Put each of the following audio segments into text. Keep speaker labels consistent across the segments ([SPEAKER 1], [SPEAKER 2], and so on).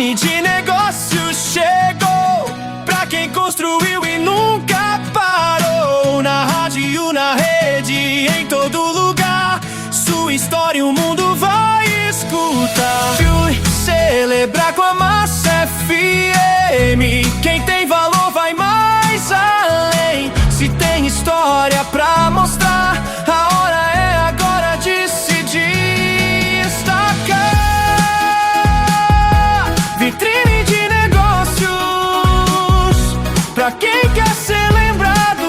[SPEAKER 1] Vitrine de negócios chegou pra quem construiu e nunca parou. Na rádio, na rede, em todo lugar, sua história o mundo vai escutar. Fui celebrar com a Massa FM. Quem tem valor vai mais além. Se tem história pra mostrar, a hora é agora de se destacar. Vitrine de negócios, pra quem quer ser lembrado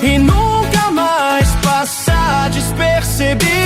[SPEAKER 1] e nunca mais passar despercebido.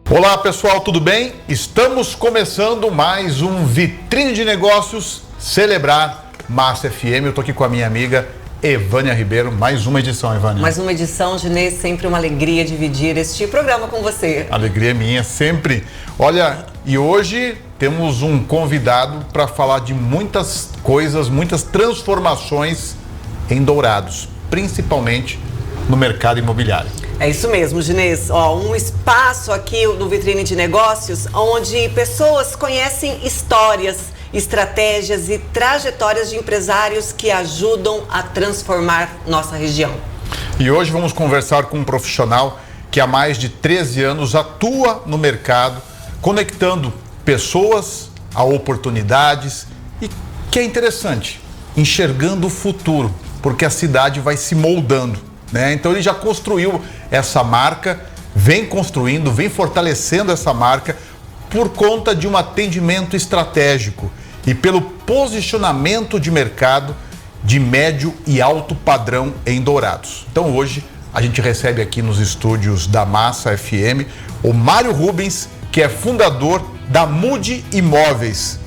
[SPEAKER 2] Olá pessoal, tudo bem? Estamos começando mais um Vitrine de Negócios Celebrar Massa FM. Eu estou aqui com a minha amiga Evânia Ribeiro. Mais uma edição, Evânia.
[SPEAKER 3] Mais uma edição, Ginês. Sempre uma alegria dividir este programa com você.
[SPEAKER 2] Alegria minha, sempre. Olha, e hoje temos um convidado para falar de muitas coisas, muitas transformações em Dourados, principalmente no mercado imobiliário.
[SPEAKER 3] É isso mesmo, Ginês. Um espaço aqui no Vitrine de Negócios onde pessoas conhecem histórias, estratégias e trajetórias de empresários que ajudam a transformar nossa região.
[SPEAKER 2] E hoje vamos conversar com um profissional que há mais de 13 anos atua no mercado, conectando pessoas a oportunidades e, que é interessante, enxergando o futuro, porque a cidade vai se moldando, né? Então ele já construiu essa marca, vem construindo, vem fortalecendo essa marca por conta de um atendimento estratégico e pelo posicionamento de mercado de médio e alto padrão em Dourados. Então hoje a gente recebe aqui nos estúdios da Massa FM o Mário Rubens, que é fundador da Mood Imóveis.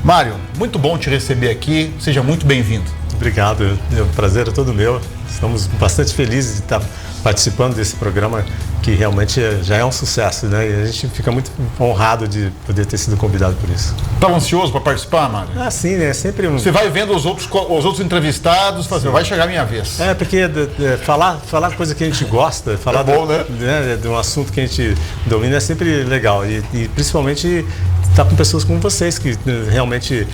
[SPEAKER 2] Mário, muito bom te receber aqui, seja muito bem-vindo.
[SPEAKER 4] Obrigado, o prazer é todo meu. Estamos bastante felizes de estar participando desse programa que realmente já é um sucesso, né? E a gente fica muito honrado de poder ter sido convidado por isso.
[SPEAKER 2] Estava ansioso para participar, Mário?
[SPEAKER 4] Ah, sim, né? Sempre um...
[SPEAKER 2] Você vai vendo os outros entrevistados, vai chegar a minha vez.
[SPEAKER 4] É, porque falar coisa que a gente gosta, falar
[SPEAKER 2] bom, né?
[SPEAKER 4] De um assunto que a gente domina é sempre legal. E principalmente estar com pessoas como vocês, que realmente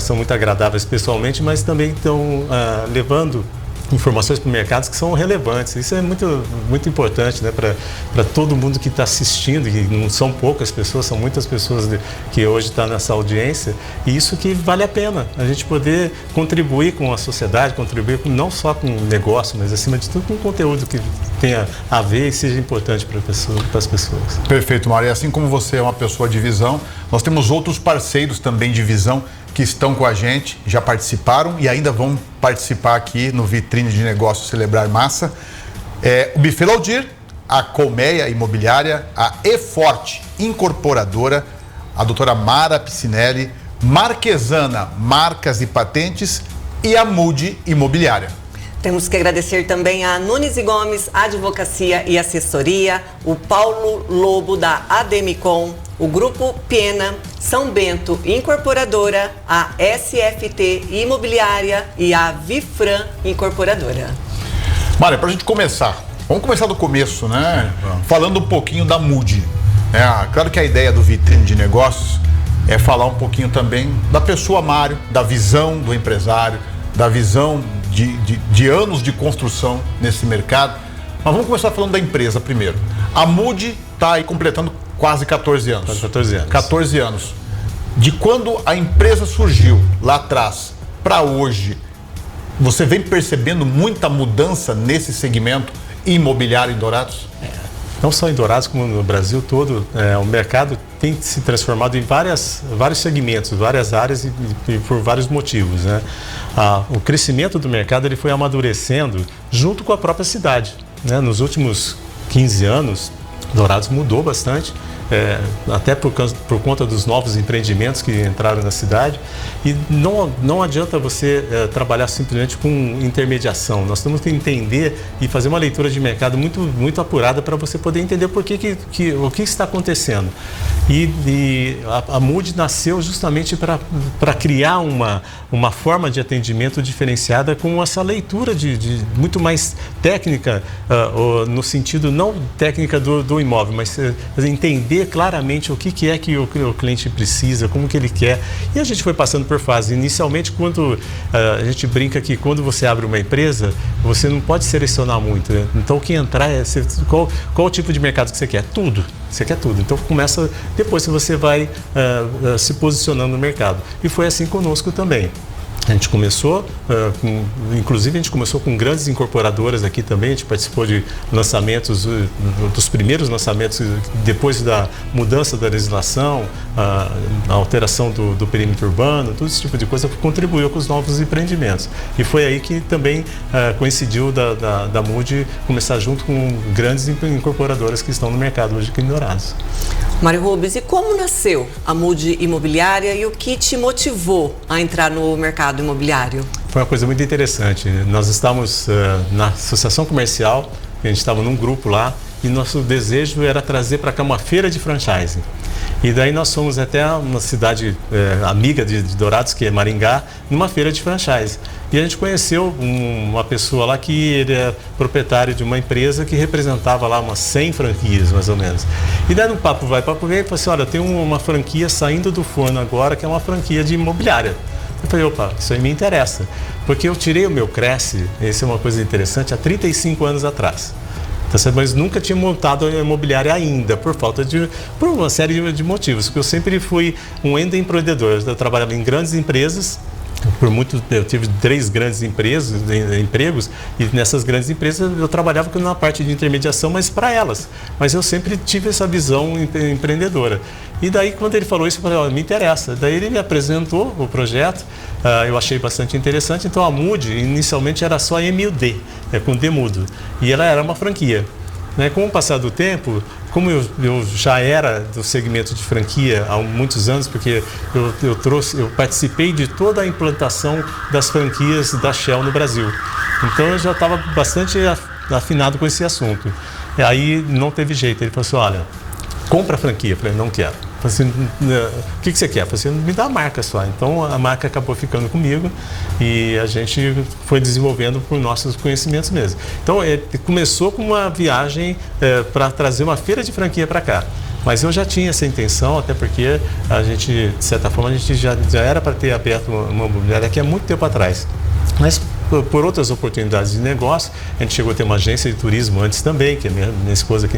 [SPEAKER 4] são muito agradáveis pessoalmente, mas também estão levando informações para o mercado que são relevantes. Isso é muito, muito importante, né, para todo mundo que está assistindo, e não são poucas pessoas, são muitas pessoas que hoje estão nessa audiência, e isso que vale a pena, a gente poder contribuir com a sociedade, contribuir não só com o negócio, mas acima de tudo com conteúdo que tenha a ver e seja importante para as pessoas.
[SPEAKER 2] Perfeito, Mário. E assim como você é uma pessoa de visão, nós temos outros parceiros também de visão que estão com a gente, já participaram e ainda vão participar aqui no Vitrine de Negócios Celebrar Massa. O Buffet Laudir, a Colmeia Imobiliária, a E-Forte Incorporadora, a doutora Mara Piscinelli, Marquesana Marcas e Patentes e a Mood Imobiliária.
[SPEAKER 3] Temos que agradecer também a Nunes e Gomes Advocacia e Assessoria, o Paulo Lobo da Ademicon, o Grupo Pena, São Bento Incorporadora, a SFT Imobiliária e a Vifran Incorporadora.
[SPEAKER 2] Mário, para a gente começar, vamos começar do começo, né? Falando um pouquinho da Mood. Claro que a ideia do Vitrine de Negócios é falar um pouquinho também da pessoa Mário, da visão do empresário, da visão de anos de construção nesse mercado. Mas vamos começar falando da empresa primeiro. A Mood está aí completando quase 14 anos.
[SPEAKER 4] Quase 14 anos.
[SPEAKER 2] 14 anos. De quando a empresa surgiu lá atrás para hoje, você vem percebendo muita mudança nesse segmento imobiliário em Dourados?
[SPEAKER 4] Não só em Dourados, como no Brasil todo, o mercado tem se transformado em vários segmentos, várias áreas e por vários motivos, né? O crescimento do mercado ele foi amadurecendo junto com a própria cidade, né? Nos últimos 15 anos, Dourados mudou bastante, até por conta dos novos empreendimentos que entraram na cidade. E não adianta você trabalhar simplesmente com intermediação. Nós temos que entender e fazer uma leitura de mercado muito, muito apurada para você poder entender o que está acontecendo. E a Mood nasceu justamente para criar uma forma de atendimento diferenciada com essa leitura de muito mais técnica, no sentido não técnica do imóvel, mas entender claramente o que é que o cliente precisa, como que ele quer. E a gente foi passando por fases. Inicialmente, quando a gente brinca que quando você abre uma empresa, você não pode selecionar muito, né? Então, o que entrar qual o tipo de mercado que você quer? Tudo. Você quer tudo. Então, começa depois que você vai se posicionando no mercado. E foi assim conosco também. A gente começou, inclusive a gente começou com grandes incorporadoras aqui também, a gente participou de lançamentos, dos primeiros lançamentos depois da mudança da legislação, a alteração do perímetro urbano, todo esse tipo de coisa contribuiu com os novos empreendimentos. E foi aí que também coincidiu da Mood começar junto com grandes incorporadoras que estão no mercado hoje aqui em Dourados.
[SPEAKER 3] Mário Rubens, e como nasceu a Mood Imobiliária e o que te motivou a entrar no mercado imobiliário?
[SPEAKER 4] Foi uma coisa muito interessante. Nós estávamos na associação comercial, a gente estava num grupo lá e nosso desejo era trazer para cá uma feira de franchising. E daí nós fomos até uma cidade amiga de Dourados, que é Maringá, numa feira de franchise. E a gente conheceu uma pessoa lá que ele é proprietário de uma empresa que representava lá umas 100 franquias, mais ou menos. E daí no papo vai, papo vem, ele falou assim, olha, tem uma franquia saindo do forno agora, que é uma franquia de imobiliária. Eu falei, opa, isso aí me interessa. Porque eu tirei o meu Cresce, essa é uma coisa interessante, há 35 anos atrás. Mas nunca tinha montado a imobiliária ainda, por uma série de motivos. Porque eu sempre fui um empreendedor. Eu trabalhava em grandes empresas. Eu tive 3 grandes empregos e nessas grandes empresas eu trabalhava na parte de intermediação, mas para elas. Mas eu sempre tive essa visão empreendedora. E daí, quando ele falou isso, eu falei, me interessa. Daí ele me apresentou o projeto, eu achei bastante interessante. Então a Mood inicialmente era só MUD, com D mudo, e ela era uma franquia. Com o passar do tempo, como eu já era do segmento de franquia há muitos anos, porque eu participei de toda a implantação das franquias da Shell no Brasil. Então eu já estava bastante afinado com esse assunto. E aí não teve jeito, ele falou assim, olha, compra a franquia. Eu falei, não quero. Eu falei assim, o que você quer? Eu falei assim, me dá a marca só. Então a marca acabou ficando comigo e a gente foi desenvolvendo por nossos conhecimentos mesmo. Então começou com uma viagem para trazer uma feira de franquia para cá. Mas eu já tinha essa intenção, até porque a gente, de certa forma, a gente já era para ter aberto uma imobiliária aqui há muito tempo atrás. Mas por outras oportunidades de negócio, a gente chegou a ter uma agência de turismo antes também, que é minha esposa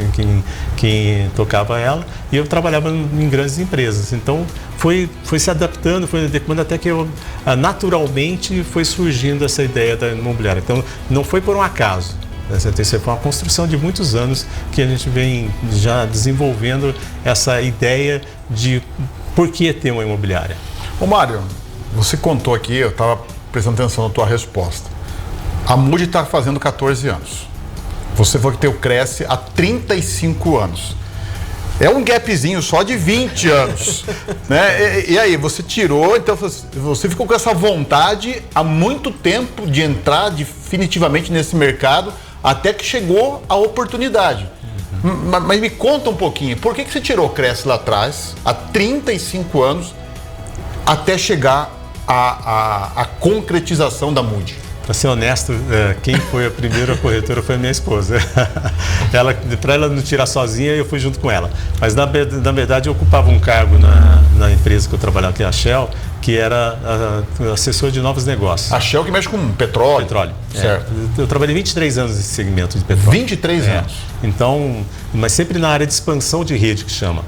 [SPEAKER 4] quem tocava ela, e eu trabalhava em grandes empresas. Então foi se adaptando, foi adequando até que naturalmente foi surgindo essa ideia da imobiliária. Então não foi por um acaso. Foi uma construção de muitos anos que a gente vem já desenvolvendo essa ideia de por que ter uma imobiliária.
[SPEAKER 2] Ô Mário, você contou aqui, eu estava prestando atenção na tua resposta. A Mood está fazendo 14 anos. Você falou que tem o Cresce há 35 anos. É um gapzinho só de 20 anos. Né? E aí, você tirou, então você ficou com essa vontade há muito tempo de entrar definitivamente nesse mercado, até que chegou a oportunidade. Mas me conta um pouquinho, por que você tirou o Cresce lá atrás, há 35 anos, até chegar à concretização da Mood?
[SPEAKER 4] Para ser honesto, quem foi a primeira corretora foi a minha esposa. Para ela não tirar sozinha, eu fui junto com ela. Mas, na verdade, eu ocupava um cargo na empresa que eu trabalhava, que é a Shell, que era assessor de novos negócios.
[SPEAKER 2] A Shell que mexe com petróleo.
[SPEAKER 4] Petróleo,
[SPEAKER 2] certo.
[SPEAKER 4] Eu trabalhei 23 anos nesse segmento de petróleo.
[SPEAKER 2] 23 anos?
[SPEAKER 4] Então, mas sempre na área de expansão de rede, que chama.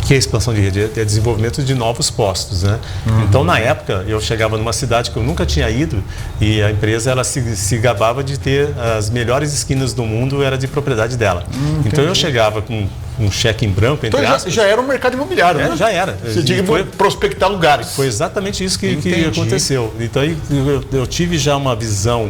[SPEAKER 4] Que é a expansão de rede? É desenvolvimento de novos postos, né? Então, na época, eu chegava numa cidade que eu nunca tinha ido e a empresa ela se gabava de ter as melhores esquinas do mundo, era de propriedade dela. Então, eu chegava com um cheque em branco, entre aspas.
[SPEAKER 2] Já era um mercado imobiliário, né?
[SPEAKER 4] Já era.
[SPEAKER 2] Você tinha que prospectar lugares.
[SPEAKER 4] Foi exatamente isso que aconteceu. Então, eu tive já uma visão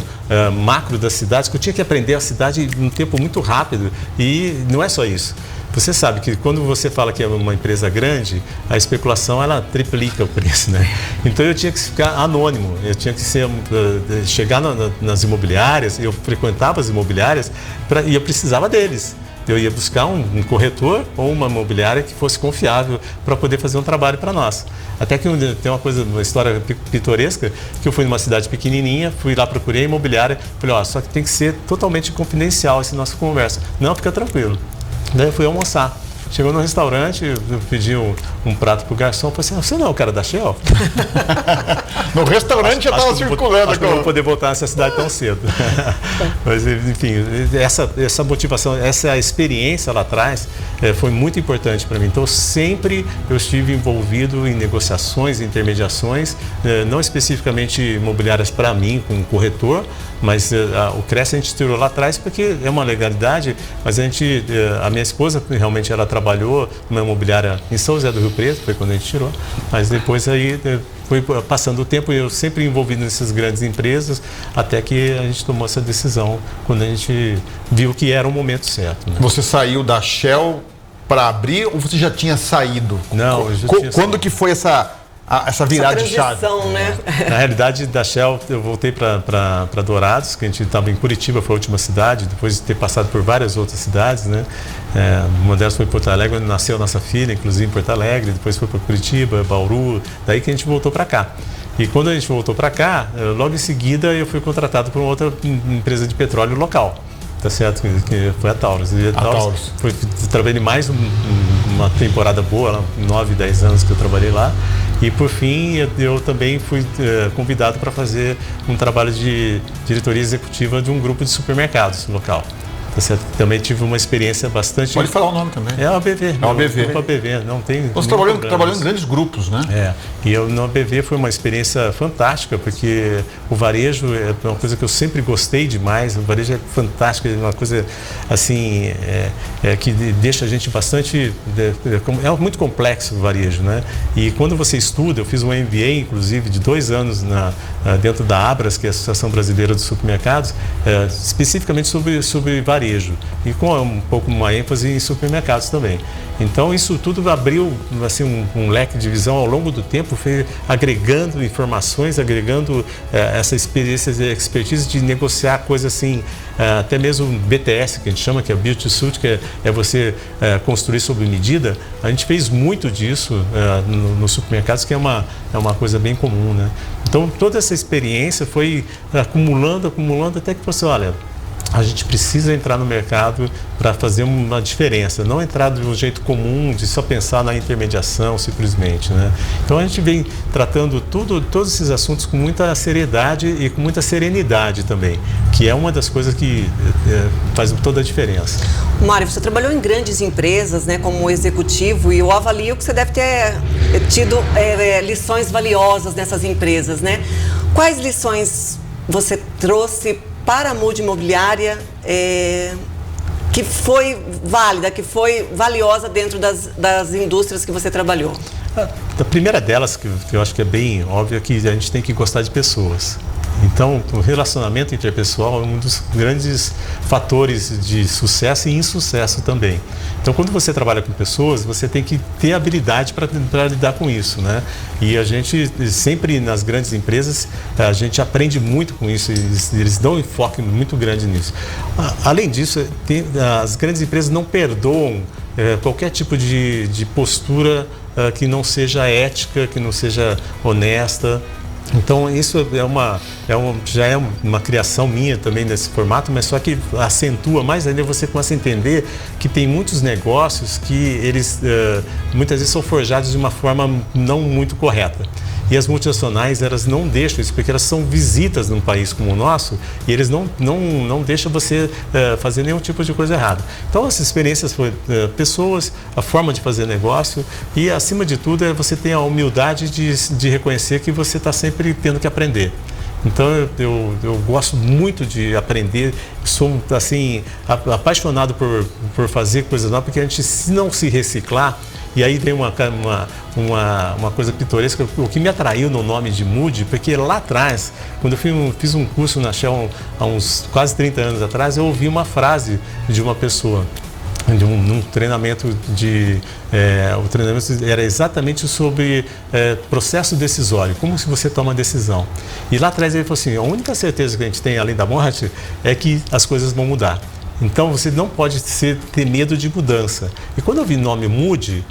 [SPEAKER 4] macro das cidades, que eu tinha que aprender a cidade em um tempo muito rápido. E não é só isso. Você sabe que quando você fala que é uma empresa grande, a especulação ela triplica o preço, né? Então eu tinha que ficar anônimo, eu tinha que chegar nas imobiliárias, eu frequentava as imobiliárias e eu precisava deles. Eu ia buscar um corretor ou uma imobiliária que fosse confiável para poder fazer um trabalho para nós. Até que tem uma história pitoresca, que eu fui numa cidade pequenininha, fui lá, procurei a imobiliária, falei, só que tem que ser totalmente confidencial essa nossa conversa. Não, fica tranquilo. Daí eu fui almoçar. Chegou no restaurante, eu pedi um prato pro garçom, falei assim, você não é o cara da Shell?
[SPEAKER 2] No restaurante já estava circulando.
[SPEAKER 4] Acho que eu não vou poder voltar nessa cidade tão cedo. Mas, enfim, essa motivação, essa experiência lá atrás foi muito importante para mim. Então, sempre eu estive envolvido em negociações, intermediações, não especificamente imobiliárias para mim, como corretor, mas o Cresce a gente tirou lá atrás porque é uma legalidade, mas a minha esposa realmente ela trabalhou numa imobiliária em São José do Rio Preto, foi quando a gente tirou, mas depois aí foi passando o tempo e eu sempre envolvido nessas grandes empresas, até que a gente tomou essa decisão quando a gente viu que era o momento certo. Né?
[SPEAKER 2] Você saiu da Shell para abrir ou você já tinha saído?
[SPEAKER 4] Não, eu já tinha
[SPEAKER 2] Quando
[SPEAKER 4] saído.
[SPEAKER 2] Que foi essa virada de chave?
[SPEAKER 3] Né?
[SPEAKER 4] Na realidade, da Shell, eu voltei para Dourados, que a gente estava em Curitiba, foi a última cidade, depois de ter passado por várias outras cidades, né? Uma delas foi em Porto Alegre, onde nasceu nossa filha, inclusive em Porto Alegre, depois foi para Curitiba, Bauru, daí que a gente voltou para cá. E quando a gente voltou para cá, logo em seguida eu fui contratado por uma outra empresa de petróleo local. Tá certo? Que foi a Taurus. Trabalhei mais uma temporada boa, 9, 10 anos que eu trabalhei lá. E por fim, eu também fui convidado para fazer um trabalho de diretoria executiva de um grupo de supermercados local. Tá certo? Também tive uma experiência bastante...
[SPEAKER 2] Pode falar o nome também.
[SPEAKER 4] É a ABV.
[SPEAKER 2] É a ABV.
[SPEAKER 4] Grupo ABV, não tem...
[SPEAKER 2] Você trabalhou em grandes grupos, né?
[SPEAKER 4] E eu na ABV foi uma experiência fantástica, porque o varejo é uma coisa que eu sempre gostei demais, o varejo é fantástico, é uma coisa assim, que deixa a gente bastante... É muito complexo o varejo, né? E quando você estuda, eu fiz um MBA, inclusive, de 2 anos dentro da ABRAS, que é a Associação Brasileira dos Supermercados, especificamente sobre varejo. E com um pouco uma ênfase em supermercados também. Então isso tudo abriu assim, um leque de visão ao longo do tempo, foi agregando informações, agregando essa experiência e expertise de negociar coisas assim, até mesmo BTS, que a gente chama, que é Build to Suit, que é você construir sob medida. A gente fez muito disso nos supermercados, que é uma coisa bem comum, né? Então toda essa experiência foi acumulando até que você, olha, a gente precisa entrar no mercado para fazer uma diferença, não entrar de um jeito comum, de só pensar na intermediação simplesmente, né? Então a gente vem tratando todos esses assuntos com muita seriedade e com muita serenidade também, que é uma das coisas que faz toda a diferença.
[SPEAKER 3] Mário, você trabalhou em grandes empresas, né, como executivo, e eu avalio que você deve ter tido lições valiosas nessas empresas, né? Quais lições você trouxe para a Mood Imobiliária que foi válida, que foi valiosa dentro das indústrias que você trabalhou?
[SPEAKER 4] A primeira delas, que eu acho que é bem óbvio, é que a gente tem que gostar de pessoas. Então, o relacionamento interpessoal é um dos grandes fatores de sucesso e insucesso também. Então, quando você trabalha com pessoas, você tem que ter habilidade para lidar com isso, né? E a gente sempre nas grandes empresas, a gente aprende muito com isso, eles dão um enfoque muito grande nisso. Além disso, as grandes empresas não perdoam qualquer tipo de postura que não seja ética, que não seja honesta. Então isso já é uma criação minha também nesse formato, mas só que acentua mais ainda, você começa a entender que tem muitos negócios que eles muitas vezes são forjados de uma forma não muito correta. E as multinacionais, elas não deixam isso, porque elas são visitas num país como o nosso e eles não deixam você fazer nenhum tipo de coisa errada. Então, as experiências foram pessoas, a forma de fazer negócio e, acima de tudo, você tem a humildade de reconhecer que você está sempre tendo que aprender. Então, eu gosto muito de aprender, sou assim, apaixonado por fazer coisas novas, porque a gente, se não se reciclar, e aí vem uma coisa pitoresca, o que me atraiu no nome de Mood, porque lá atrás, quando eu fiz um curso na Shell há uns quase 30 anos atrás, eu ouvi uma frase de uma pessoa. num treinamento o treinamento era exatamente sobre processo decisório, como se você toma a decisão. E lá atrás ele falou assim, a única certeza que a gente tem além da morte é que as coisas vão mudar. Então você não pode ter medo de mudança. E quando eu vi o nome Mude,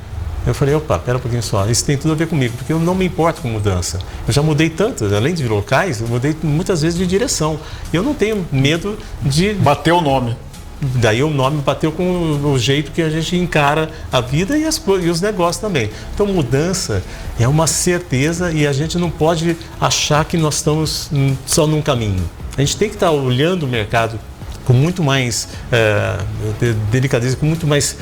[SPEAKER 4] eu falei, opa, pera um pouquinho só, isso tem tudo a ver comigo, porque eu não me importo com mudança. Eu já mudei tanto, além de locais, eu mudei muitas vezes de direção. Eu não tenho medo de...
[SPEAKER 2] Bateu o nome.
[SPEAKER 4] Daí o nome bateu com o jeito que a gente encara a vida e os negócios também. Então mudança é uma certeza e a gente não pode achar que nós estamos só num caminho. A gente tem que estar olhando o mercado com muito mais delicadeza, com muito mais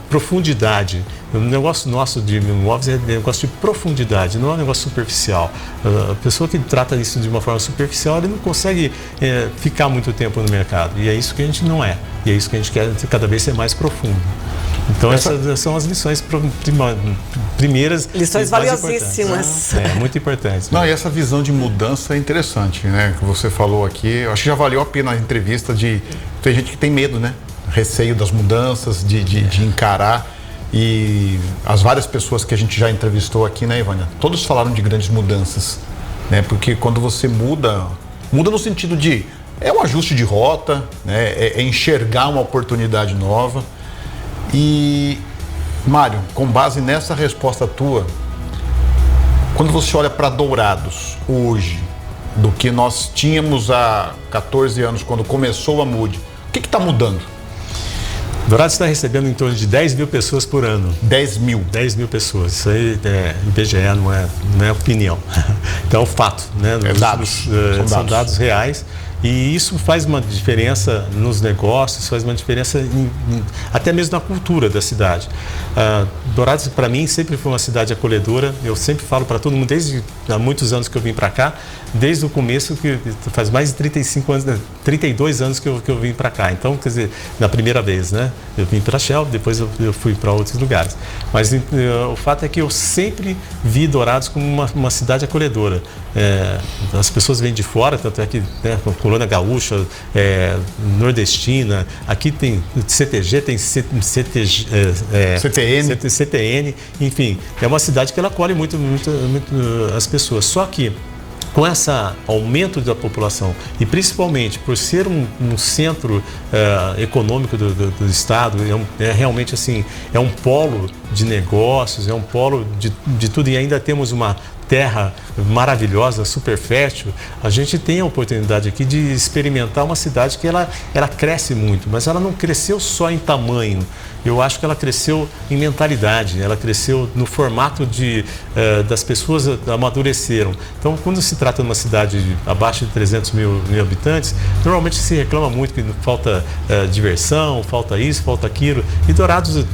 [SPEAKER 4] profundidade. O negócio nosso de imóveis é um negócio de profundidade, não é um negócio superficial. A pessoa que trata isso de uma forma superficial, ele não consegue ficar muito tempo no mercado. E é isso que a gente não é. E é isso que a gente quer cada vez ser mais profundo. Então essas são as lições primeiras.
[SPEAKER 3] Lições valiosíssimas.
[SPEAKER 4] Muito importantes.
[SPEAKER 2] Não, e essa visão de mudança é interessante, né? Que você falou aqui. Eu acho que já valeu a pena a entrevista tem gente que tem medo, né? Receio das mudanças, de encarar. E as várias pessoas que a gente já entrevistou aqui, né, Ivânia? Todos falaram de grandes mudanças, né? Porque quando você muda no sentido de... É um ajuste de rota, né? É enxergar uma oportunidade nova. E, Mário, com base nessa resposta tua, quando você olha para Dourados hoje, do que nós tínhamos há 14 anos, quando começou a Mude, o que está mudando?
[SPEAKER 4] Dourados está recebendo em torno de 10 mil pessoas por ano.
[SPEAKER 2] 10 mil?
[SPEAKER 4] 10 mil pessoas. Isso aí é IBGE, não é opinião. Então é um fato, né? São dados reais. E isso faz uma diferença nos negócios, faz uma diferença até mesmo na cultura da cidade. Dourados, para mim, sempre foi uma cidade acolhedora. Eu sempre falo para todo mundo, desde há muitos anos que eu vim para cá, desde o começo, que faz mais de 32 anos que eu vim para cá. Então, quer dizer, na primeira vez, né? Eu vim para Shell, depois eu fui para outros lugares. Mas o fato é que eu sempre vi Dourados como uma cidade acolhedora. As pessoas vêm de fora, tanto é que Colônia Gaúcha, Nordestina, aqui tem CTG, tem CTN, enfim, é uma cidade que ela acolhe muito as pessoas. Só que com esse aumento da população e principalmente por ser um centro econômico do estado, realmente assim, é um polo de negócios, é um polo de tudo, e ainda temos uma terra maravilhosa, super fértil, a gente tem a oportunidade aqui de experimentar uma cidade que ela cresce muito, mas ela não cresceu só em tamanho. Eu acho que ela cresceu em mentalidade, ela cresceu no formato das pessoas amadureceram. Então, quando se trata de uma cidade de abaixo de 300 mil habitantes, normalmente se reclama muito que falta diversão, falta isso, falta aquilo. E Dourados,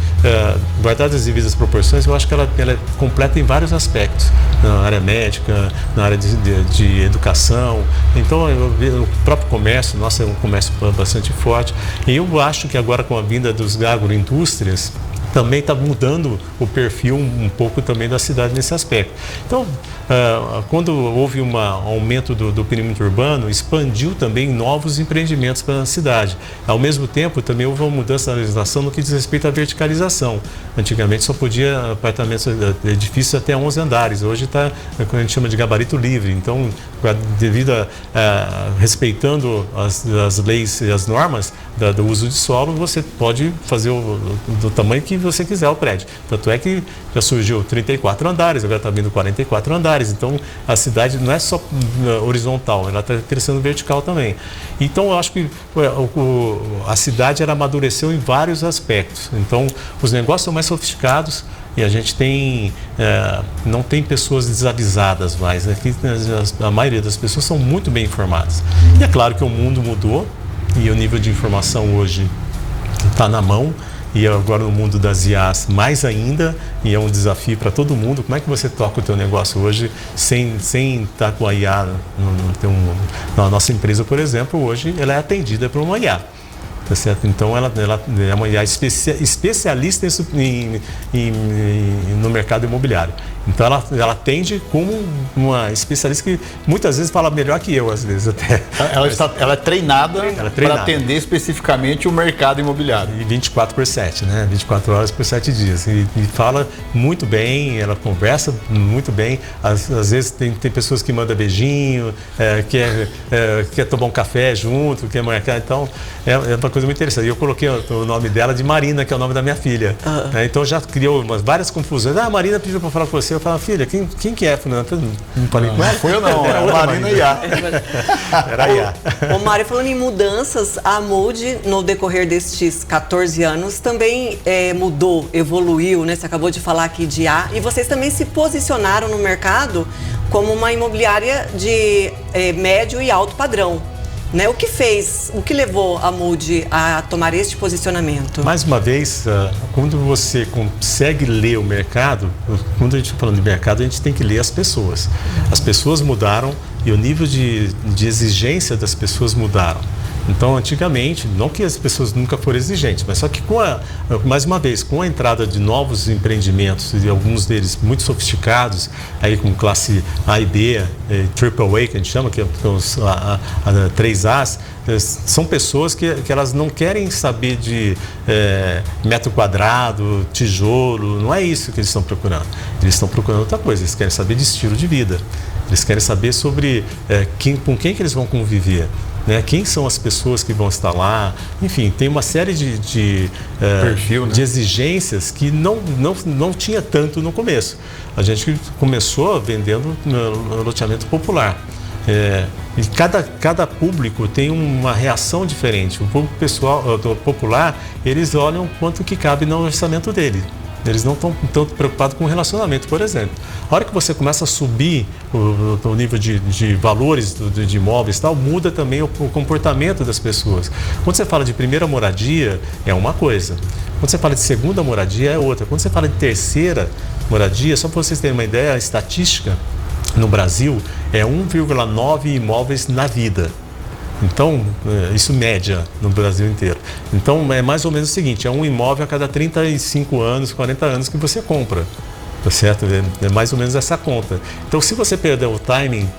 [SPEAKER 4] guardadas as devidas proporções, eu acho que ela é completa em vários aspectos. Na área médica, na área de educação. Então, o próprio comércio, nossa, é um comércio bastante forte. E eu acho que agora, com a vinda dos agroindústrias, também está mudando o perfil um pouco também da cidade nesse aspecto. Então, quando houve um aumento do perímetro urbano, expandiu também novos empreendimentos para a cidade. Ao mesmo tempo, também houve uma mudança na legislação no que diz respeito à verticalização. Antigamente só podia apartamentos, edifícios até 11 andares. Hoje está o que a gente chama de gabarito livre. Então, devido respeitando as leis e as normas do uso de solo, você pode fazer do tamanho que você quiser o prédio. Tanto é que já surgiu 34 andares, agora está vindo 44 andares. Então, a cidade não é só horizontal, ela está crescendo vertical também. Então, eu acho que a cidade amadureceu em vários aspectos. Então, os negócios são mais sofisticados e a gente não tem pessoas desavisadas mais. Aqui, a maioria das pessoas são muito bem informadas. E é claro que o mundo mudou e o nível de informação hoje está na mão. E agora no mundo das IAs mais ainda, e é um desafio para todo mundo. Como é que você toca o teu negócio hoje sem estar com a IA? A nossa empresa, por exemplo, hoje ela é atendida por uma IA. Tá certo? Então, ela é uma especialista no mercado imobiliário. Então, ela atende como uma especialista que muitas vezes fala melhor que eu, às vezes até.
[SPEAKER 2] Ela é treinada para atender especificamente o mercado imobiliário.
[SPEAKER 4] E 24/7, né? 24 horas por 7 dias. E fala muito bem, ela conversa muito bem. Às vezes tem pessoas que mandam beijinho, quer tomar um café junto, quer marcar. Então, é uma coisa muito interessante. E eu coloquei o nome dela de Marina, que é o nome da minha filha. Então, já criou várias confusões. A Marina pediu para falar com você. Eu falei, filha, quem que é? Não falei com ela.
[SPEAKER 2] Foi eu não, era a Marina Iá.
[SPEAKER 4] Era a Iá.
[SPEAKER 3] Ô Mário, falando em mudanças, a Mood, no decorrer destes 14 anos, também mudou, evoluiu, né? Você acabou de falar aqui de A. E vocês também se posicionaram no mercado como uma imobiliária de médio e alto padrão. Né? O que levou a Mood a tomar este posicionamento?
[SPEAKER 4] Mais uma vez, quando você consegue ler o mercado, quando a gente está falando de mercado, a gente tem que ler as pessoas. As pessoas mudaram e o nível de exigência das pessoas mudaram. Então, antigamente, não que as pessoas nunca foram exigentes, mas só que mais uma vez, com a entrada de novos empreendimentos, e alguns deles muito sofisticados, aí com classe A e B, Triple A, que a gente chama, que são os 3As, são pessoas que elas não querem saber de metro quadrado, tijolo, não é isso que eles estão procurando. Eles estão procurando outra coisa, eles querem saber de estilo de vida, eles querem saber sobre com quem que eles vão conviver. Né? Quem são as pessoas que vão estar lá? Enfim, tem uma série de perfil, né? De exigências que não tinha tanto no começo. A gente começou vendendo no loteamento popular. E cada público tem uma reação diferente. O público popular, eles olham quanto que cabe no orçamento dele. Eles não estão tão preocupados com o relacionamento, por exemplo. A hora que você começa a subir o nível de valores de imóveis e tal, muda também o comportamento das pessoas. Quando você fala de primeira moradia, é uma coisa. Quando você fala de segunda moradia, é outra. Quando você fala de terceira moradia, só para vocês terem uma ideia, a estatística no Brasil é 1,9 imóveis na vida. Então, isso média no Brasil inteiro. Então, é mais ou menos o seguinte, é um imóvel a cada 35 anos, 40 anos que você compra, tá certo? É mais ou menos essa conta. Então, se você perder o timing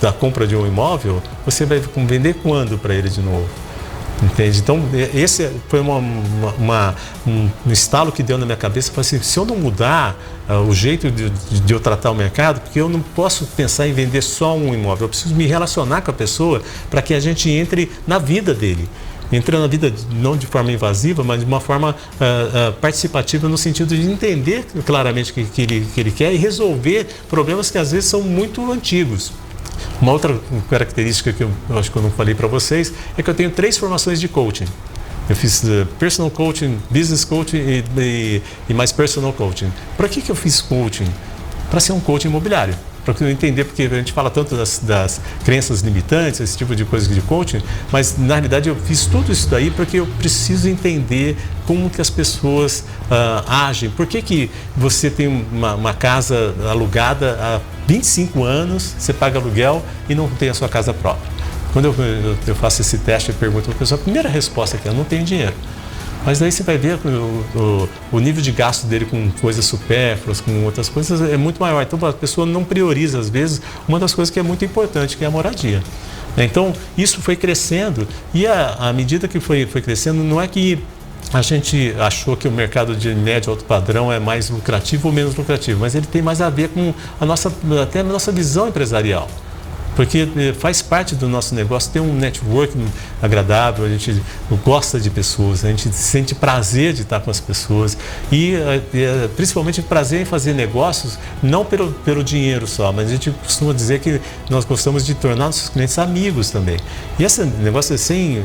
[SPEAKER 4] da compra de um imóvel, você vai vender quando para ele de novo? Entende? Então, esse foi um estalo que deu na minha cabeça. Eu falei assim, se eu não mudar o jeito de eu tratar o mercado, porque eu não posso pensar em vender só um imóvel, eu preciso me relacionar com a pessoa para que a gente entre na vida dele. Entra na vida não de forma invasiva, mas de uma forma participativa, no sentido de entender claramente o que ele quer e resolver problemas que às vezes são muito antigos. Uma outra característica que eu acho que eu não falei para vocês é que eu tenho 3 formações de coaching. Eu fiz personal coaching, business coaching e mais personal coaching. Para que eu fiz coaching? Para ser um coaching imobiliário. Para eu entender, porque a gente fala tanto das crenças limitantes, esse tipo de coisa de coaching, mas na realidade eu fiz tudo isso daí porque eu preciso entender como que as pessoas agem. Por que você tem uma casa alugada há 25 anos, você paga aluguel e não tem a sua casa própria? Quando eu faço esse teste, eu pergunto para a pessoa, a primeira resposta é: eu não tenho dinheiro. Mas daí você vai ver o nível de gasto dele com coisas supérfluas, com outras coisas, é muito maior. Então a pessoa não prioriza, às vezes, uma das coisas que é muito importante, que é a moradia. Então isso foi crescendo e à medida que foi crescendo, não é que a gente achou que o mercado de médio e alto padrão é mais lucrativo ou menos lucrativo, mas ele tem mais a ver com até a nossa visão empresarial. Porque faz parte do nosso negócio ter um networking agradável, a gente gosta de pessoas, a gente sente prazer de estar com as pessoas e principalmente prazer em fazer negócios, não pelo dinheiro só, mas a gente costuma dizer que nós gostamos de tornar nossos clientes amigos também. E esse negócio, sem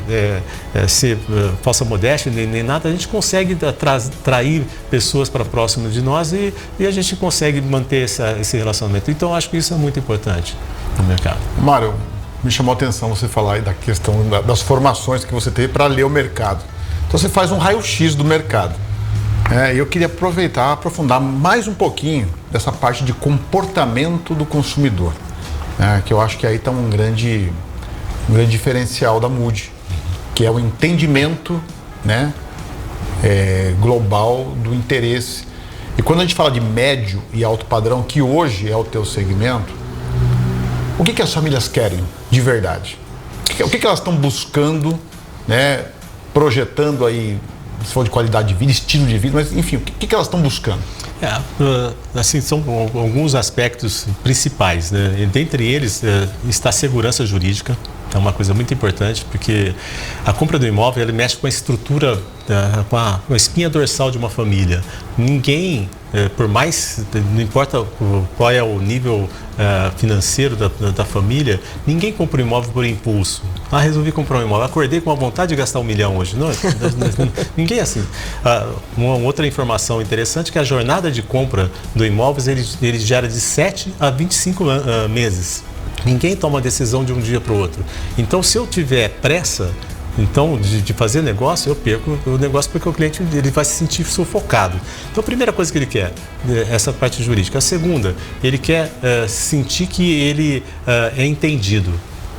[SPEAKER 4] ser falsa modéstia nem nada, a gente consegue atrair pessoas para próximo de nós e a gente consegue manter esse relacionamento. Então, eu acho que isso é muito importante no mercado.
[SPEAKER 2] Mário, me chamou a atenção você falar aí da questão das formações que você teve para ler o mercado. Então você faz um raio-x do mercado. Eu queria aproveitar, aprofundar mais um pouquinho dessa parte de comportamento do consumidor, que eu acho que aí está um grande diferencial da Mood. que é o entendimento, né, global do interesse. E quando a gente fala de médio e alto padrão, que hoje é o teu segmento, o que as famílias querem de verdade? O que elas estão buscando, né, projetando aí, se for de qualidade de vida, estilo de vida, mas enfim, o que elas estão buscando?
[SPEAKER 4] Assim, são alguns aspectos principais, né? Dentre eles está a segurança jurídica. É uma coisa muito importante, porque a compra do imóvel ele mexe com a estrutura, com a espinha dorsal de uma família. Ninguém, por mais, não importa qual é o nível financeiro da família, ninguém compra um imóvel por impulso. Resolvi comprar um imóvel, acordei com a vontade de gastar 1 milhão hoje. Não, ninguém é assim. Uma outra informação interessante é que a jornada de compra do imóvel ele gera de 7 a 25 meses. Ninguém toma decisão de um dia para o outro. Então, se eu tiver pressa de fazer negócio, eu perco o negócio porque o cliente ele vai se sentir sufocado. Então, a primeira coisa que ele quer, essa parte jurídica. A segunda, ele quer sentir que ele é entendido.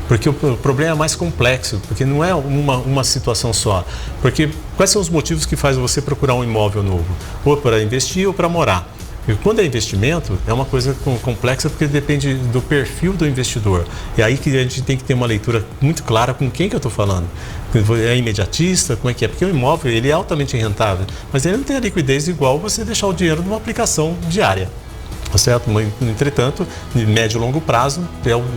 [SPEAKER 4] Porque o problema é mais complexo, porque não é uma situação só. Porque quais são os motivos que fazem você procurar um imóvel novo? Ou para investir ou para morar. E quando é investimento, é uma coisa complexa porque depende do perfil do investidor. É aí que a gente tem que ter uma leitura muito clara com quem que eu estou falando. É imediatista? Como é que é? Porque o imóvel ele é altamente rentável, mas ele não tem a liquidez igual você deixar o dinheiro numa aplicação diária. Certo? Entretanto, de médio e longo prazo,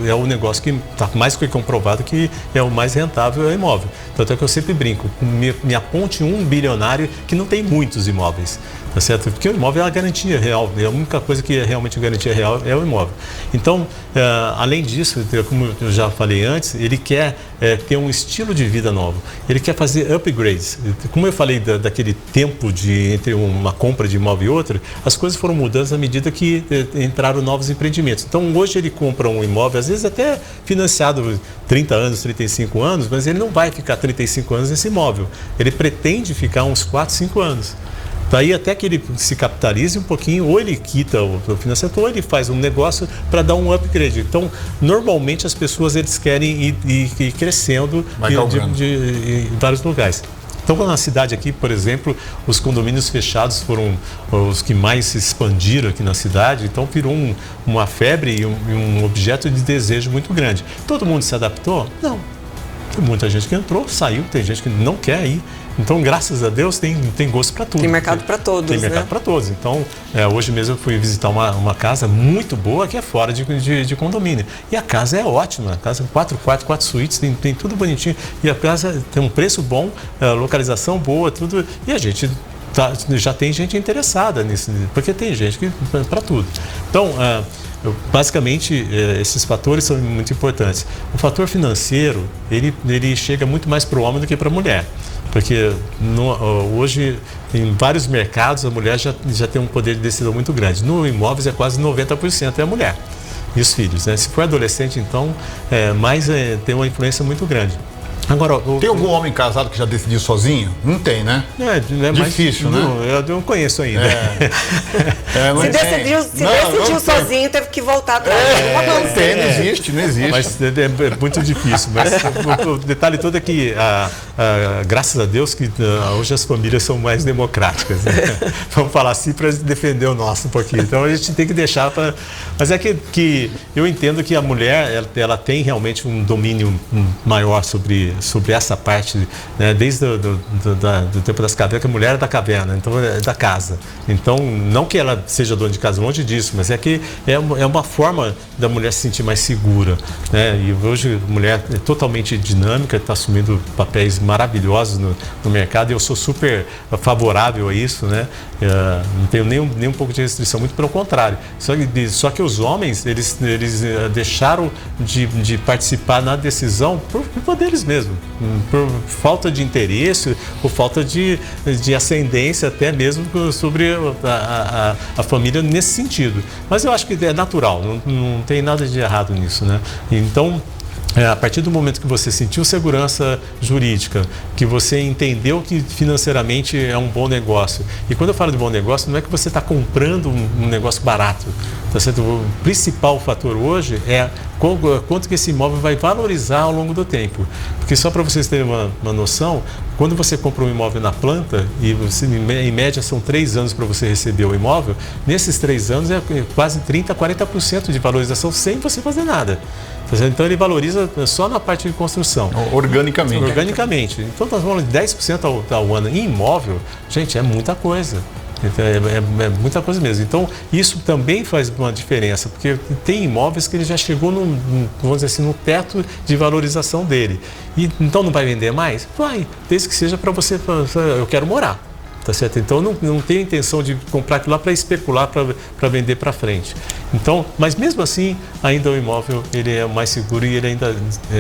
[SPEAKER 4] é o negócio que está mais que comprovado que é o mais rentável, é o imóvel. Tanto é que eu sempre brinco, me aponte um bilionário que não tem muitos imóveis. Tá certo? Porque o imóvel é a garantia real, a única coisa que é realmente garantia real é o imóvel. Então, além disso, como eu já falei antes, ele quer ter um estilo de vida novo, ele quer fazer upgrades. Como eu falei daquele tempo entre uma compra de imóvel e outra, as coisas foram mudando à medida que entraram novos empreendimentos. Então, hoje ele compra um imóvel, às vezes até financiado 30 anos, 35 anos, mas ele não vai ficar 35 anos nesse imóvel. Ele pretende ficar uns 4, 5 anos. Daí até que ele se capitalize um pouquinho, ou ele quita o financiamento, ou ele faz um negócio para dar um upgrade. Então, normalmente as pessoas eles querem ir crescendo em vários lugares. Então, na cidade aqui, por exemplo, os condomínios fechados foram os que mais se expandiram aqui na cidade. Então, virou uma febre e um objeto de desejo muito grande. Todo mundo se adaptou? Não. Tem muita gente que entrou, saiu, tem gente que não quer ir. Então, graças a Deus, tem gosto para tudo.
[SPEAKER 3] Tem mercado para todos,
[SPEAKER 4] Tem mercado para todos. Então, hoje mesmo eu fui visitar uma casa muito boa que é fora de condomínio. E a casa é ótima. A casa 4 quartos, 4 suítes, tem tudo bonitinho. E a casa tem um preço bom, localização boa, tudo. E a gente já tem gente interessada nisso, porque tem gente para tudo. Então, basicamente, esses fatores são muito importantes. O fator financeiro, ele chega muito mais para o homem do que para a mulher. Porque hoje, em vários mercados, a mulher já tem um poder de decisão muito grande. No imóveis é quase 90% é a mulher e os filhos, né? Se for adolescente, então, tem uma influência muito grande. Agora,
[SPEAKER 2] tem algum homem casado que já decidiu sozinho? Não tem, né?
[SPEAKER 4] É
[SPEAKER 2] difícil, né?
[SPEAKER 4] Eu não conheço ainda.
[SPEAKER 3] Se decidiu sozinho, teve que voltar atrás.
[SPEAKER 2] Não existe.
[SPEAKER 4] Mas é muito difícil. Mas o detalhe todo é que, graças a Deus, que hoje as famílias são mais democráticas. Né? Vamos falar assim para defender o nosso um pouquinho. Então a gente tem que deixar para... Mas é que eu entendo que a mulher, ela tem realmente um domínio maior sobre essa parte, né? Desde do tempo das cavernas, que a mulher é da caverna, então é da casa. Então, não que ela seja dona de casa, longe disso, mas é que é uma forma da mulher se sentir mais segura, né? E hoje a mulher é totalmente dinâmica, está assumindo papéis maravilhosos no mercado e eu sou super favorável a isso, né? Não tenho nem um pouco de restrição, muito pelo contrário. Só que os homens, eles deixaram de participar na decisão por culpa deles mesmos. Por falta de interesse, por falta de ascendência até mesmo sobre a família nesse sentido. Mas eu acho que é natural, não tem nada de errado nisso, né? Então, a partir do momento que você sentiu segurança jurídica, que você entendeu que financeiramente é um bom negócio. E quando eu falo de bom negócio, não é que você está comprando um negócio barato. Tá certo? O principal fator hoje é quanto que esse imóvel vai valorizar ao longo do tempo. Porque só para vocês terem uma noção, quando você compra um imóvel na planta, e você, em média são 3 anos para você receber o imóvel, nesses 3 anos é quase 30%, 40% de valorização sem você fazer nada. Então ele valoriza só na parte de construção.
[SPEAKER 2] Organicamente.
[SPEAKER 4] Organicamente. Então nós falamos de 10% ao ano em imóvel, gente, é muita coisa. É muita coisa mesmo. Então, isso também faz uma diferença, porque tem imóveis que ele já chegou vamos dizer assim, no teto de valorização dele. E, então, não vai vender mais? Vai, desde que seja para você, eu quero morar. Tá certo? Então, não tenho intenção de comprar aquilo lá para especular, para vender para frente. Então, mas mesmo assim, ainda o imóvel ele é mais seguro e ele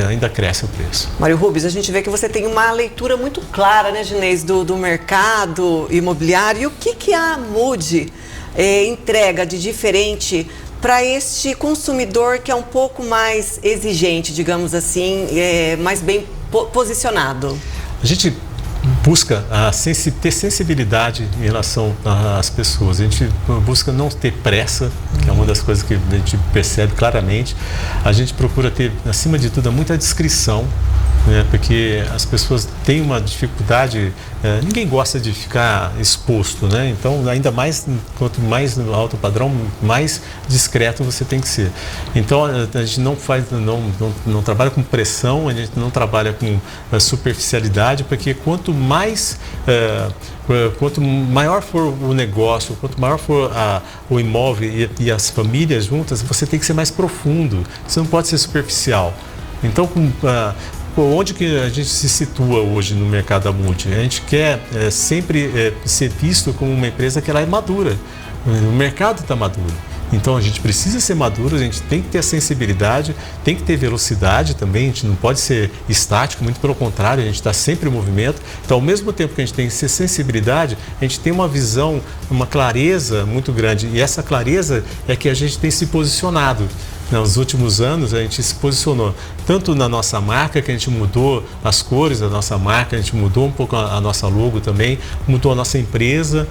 [SPEAKER 4] ainda cresce o preço.
[SPEAKER 3] Mário Rubens, a gente vê que você tem uma leitura muito clara, né, Ginês, do mercado imobiliário. E o que a Mood entrega de diferente para este consumidor que é um pouco mais exigente, digamos assim, mais bem posicionado?
[SPEAKER 4] A gente busca ter sensibilidade em relação às pessoas. A gente busca não ter pressa, que é uma das coisas que a gente percebe claramente. A gente procura ter, acima de tudo, muita discrição, né? Porque as pessoas têm uma dificuldade, ninguém gosta de ficar exposto, né? Então, ainda mais, quanto mais alto padrão, mais discreto você tem que ser. Então, a gente não trabalha com pressão, a gente não trabalha com superficialidade, porque quanto maior for o negócio, quanto maior for o imóvel e as famílias juntas, você tem que ser mais profundo, você não pode ser superficial. Então, onde que a gente se situa hoje no mercado da Mood? A gente quer sempre ser visto como uma empresa que ela é madura. O mercado está maduro. Então a gente precisa ser maduro, a gente tem que ter a sensibilidade, tem que ter velocidade também, a gente não pode ser estático, muito pelo contrário, a gente está sempre em movimento. Então, ao mesmo tempo que a gente tem que ser sensibilidade, a gente tem uma visão, uma clareza muito grande. E essa clareza é que a gente tem se posicionado. Nos últimos anos a gente se posicionou tanto na nossa marca, que a gente mudou as cores da nossa marca, a gente mudou um pouco a nossa logo também, mudou a nossa empresa,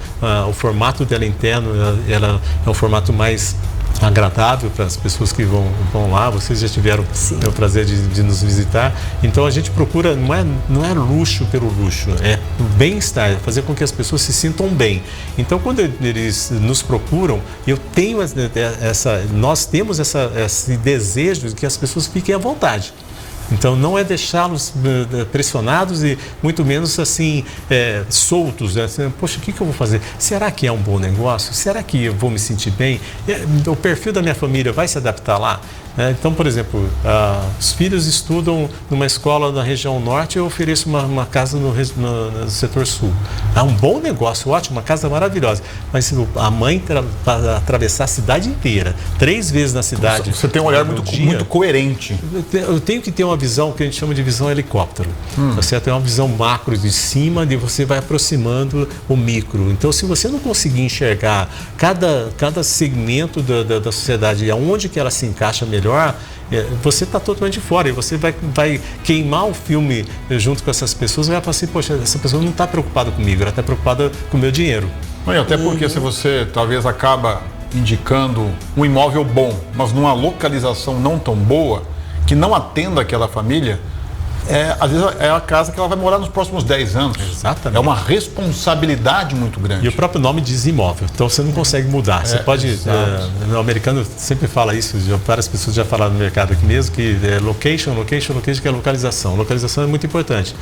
[SPEAKER 4] o formato dela interno, ela é um formato mais agradável para as pessoas que vão lá. Vocês já tiveram o prazer de nos visitar. Então a gente procura, não é luxo pelo luxo, é bem-estar, fazer com que as pessoas se sintam bem. Então quando eles nos procuram, nós temos esse desejo de que as pessoas fiquem à vontade. Então não é deixá-los pressionados e muito menos assim soltos, né? Poxa, o que eu vou fazer? Será que é um bom negócio? Será que eu vou me sentir bem? O perfil da minha família vai se adaptar lá? Então, por exemplo, os filhos estudam numa escola na região norte, eu ofereço uma casa no setor sul. É um bom negócio, ótimo, uma casa maravilhosa. Mas a mãe para atravessar a cidade inteira, 3 vezes na cidade.
[SPEAKER 2] Você tem um olhar muito coerente.
[SPEAKER 4] Eu tenho que ter uma visão que a gente chama de visão helicóptero. Você tem uma visão macro de cima, e você vai aproximando o micro. Então, se você não conseguir enxergar cada segmento da sociedade, aonde que ela se encaixa melhor, você está totalmente fora e você vai queimar o filme junto com essas pessoas e vai falar assim, poxa, essa pessoa não está preocupada comigo, ela está preocupada com o meu dinheiro.
[SPEAKER 2] Até porque se você talvez acaba indicando um imóvel bom, mas numa localização não tão boa, que não atenda aquela família, às vezes é a casa que ela vai morar nos próximos 10 anos.
[SPEAKER 4] Exatamente.
[SPEAKER 2] É uma responsabilidade muito grande.
[SPEAKER 4] E o próprio nome diz imóvel, então você não consegue mudar. Você pode, o americano sempre fala isso, várias pessoas já falaram no mercado aqui mesmo, que location, que é localização. Localização é muito importante,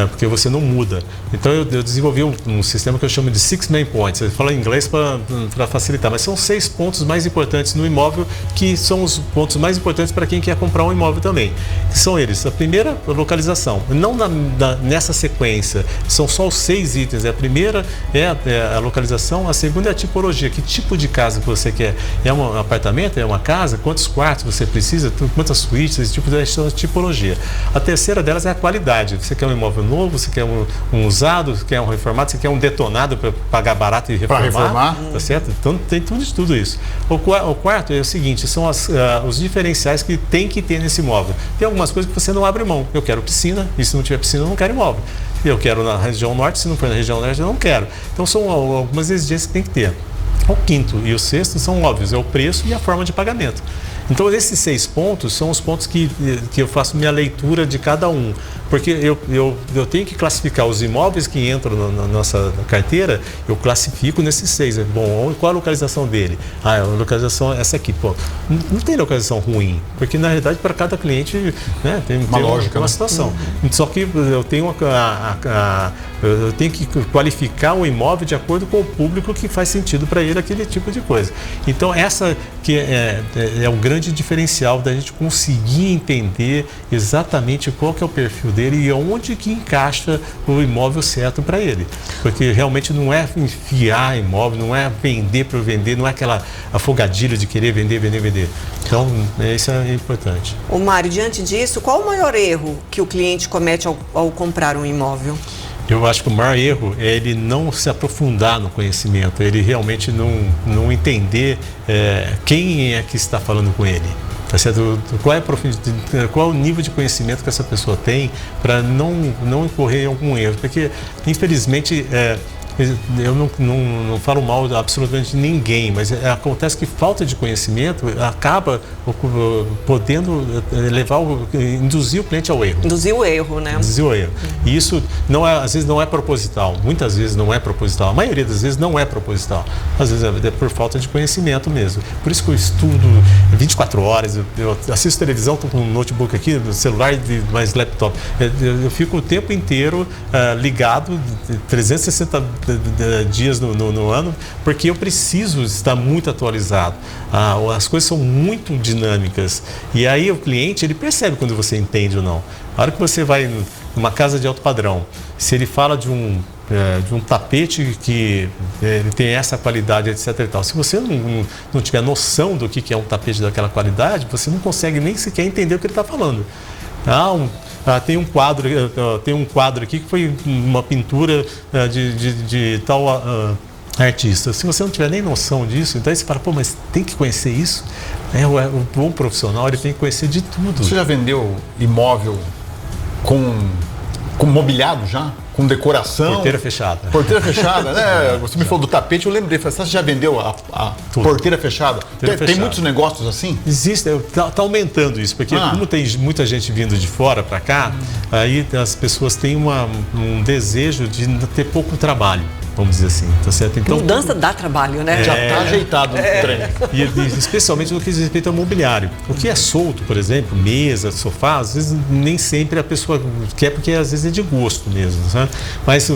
[SPEAKER 4] porque você não muda. Então eu desenvolvi um sistema que eu chamo de 6 main points. Eu falo em inglês para facilitar, mas são 6 pontos mais importantes no imóvel, que são os pontos mais importantes para quem quer comprar um imóvel também. Que são eles. A primeira, localização. Não nessa sequência, são só os 6 itens. A primeira é a localização, a segunda é a tipologia. Que tipo de casa que você quer? É um apartamento? É uma casa? Quantos quartos você precisa? Quantas suítes? Esse tipo de tipologia. A terceira delas é a qualidade. Você quer um imóvel novo? Você quer um usado? Você quer um reformado? Você quer um detonado para pagar barato e reformar?
[SPEAKER 2] Para reformar.
[SPEAKER 4] Tá certo? Então tem tudo isso. O quarto é o seguinte, são os diferenciais que tem que ter nesse imóvel. Tem algumas coisas que você não abre mão. Eu quero piscina, e se não tiver piscina eu não quero imóvel. Eu quero na região norte, se não for na região norte eu não quero. Então são algumas exigências que tem que ter. O quinto e o sexto são óbvios, é o preço e a forma de pagamento. Então, esses 6 pontos são os pontos que eu faço minha leitura de cada um. Porque eu tenho que classificar os imóveis que entram na nossa carteira, eu classifico nesses 6. Bom, qual a localização dele? A localização é essa aqui. Pô, não tem localização ruim, porque na realidade para cada cliente, né, tem
[SPEAKER 2] uma lógica,
[SPEAKER 4] uma situação. Só que eu tenho eu tenho que qualificar o imóvel de acordo com o público que faz sentido para ele, aquele tipo de coisa. Então, essa que é o grande diferencial da gente conseguir entender exatamente qual que é o perfil dele e onde que encaixa o imóvel certo para ele. Porque realmente não é enfiar imóvel, não é vender por vender, não é aquela afogadilha de querer vender. Então, isso é importante.
[SPEAKER 3] Ô Mário, diante disso, qual o maior erro que o cliente comete ao comprar um imóvel?
[SPEAKER 4] Eu acho que o maior erro é ele não se aprofundar no conhecimento, ele realmente não entender quem é que está falando com ele. Tá certo? Qual é o nível de conhecimento que essa pessoa tem para não incorrer em algum erro. Porque, infelizmente, eu não falo mal de absolutamente ninguém, mas acontece que falta de conhecimento acaba podendo induzir o cliente ao erro.
[SPEAKER 3] Induzir o erro, né?
[SPEAKER 4] Induzir o erro. E isso às vezes não é proposital, muitas vezes não é proposital, a maioria das vezes não é proposital, às vezes é por falta de conhecimento mesmo. Por isso que eu estudo 24 horas, eu assisto televisão, estou com um notebook aqui, celular e mais laptop. Eu fico o tempo inteiro ligado, 360 dias no ano, porque eu preciso estar muito atualizado. As coisas são muito dinâmicas e aí o cliente ele percebe quando você entende ou não. A hora que você vai numa casa de alto padrão, se ele fala de um tapete que ele tem essa qualidade, etc. e tal. Se você não tiver noção do que é um tapete daquela qualidade, você não consegue nem sequer entender o que ele está falando. Tem um quadro aqui que foi uma pintura de tal artista. Se você não tiver nem noção disso, então aí você fala, pô, mas tem que conhecer isso? O bom profissional ele tem que conhecer de tudo.
[SPEAKER 2] Você já vendeu imóvel com mobiliado já? Com decoração?
[SPEAKER 4] Porteira fechada.
[SPEAKER 2] Porteira fechada, né? Você me falou do tapete, eu lembrei. Você já vendeu a porteira fechada? Tem muitos negócios assim?
[SPEAKER 4] Existe, está aumentando isso, porque como tem muita gente vindo de fora para cá, aí as pessoas têm um desejo de ter pouco trabalho. Vamos dizer assim, tá certo? Então,
[SPEAKER 3] mudança dá trabalho, né?
[SPEAKER 2] Já está ajeitado no trem.
[SPEAKER 4] E especialmente no que diz respeito ao mobiliário. O que é solto, por exemplo, mesa, sofá, às vezes nem sempre a pessoa quer, porque às vezes é de gosto mesmo, sabe? Mas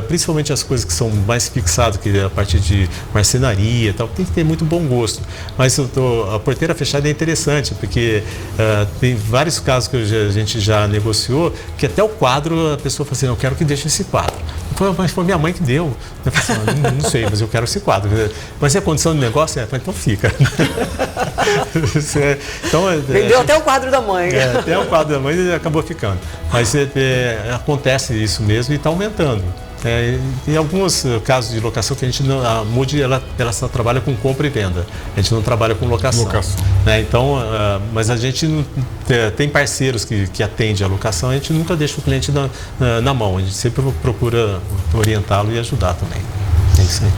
[SPEAKER 4] principalmente as coisas que são mais fixadas, que é a partir de marcenaria e tal, tem que ter muito bom gosto. Mas a porteira fechada é interessante, porque tem vários casos que a gente já negociou, que até o quadro a pessoa fala assim, eu quero que deixe esse quadro. Mas foi minha mãe que deu. Eu falei assim, não sei, mas eu quero esse quadro. Mas se é condição de negócio, então fica.
[SPEAKER 3] Vendeu até o quadro da mãe.
[SPEAKER 4] Até o quadro da mãe e acabou ficando. Mas acontece isso mesmo e está aumentando. Em alguns casos de locação que a Moody ela só trabalha com compra e venda, a gente não trabalha com locação. Então, mas a gente tem parceiros que atendem a locação, a gente nunca deixa o cliente na mão, a gente sempre procura orientá-lo e ajudar também. É isso aí.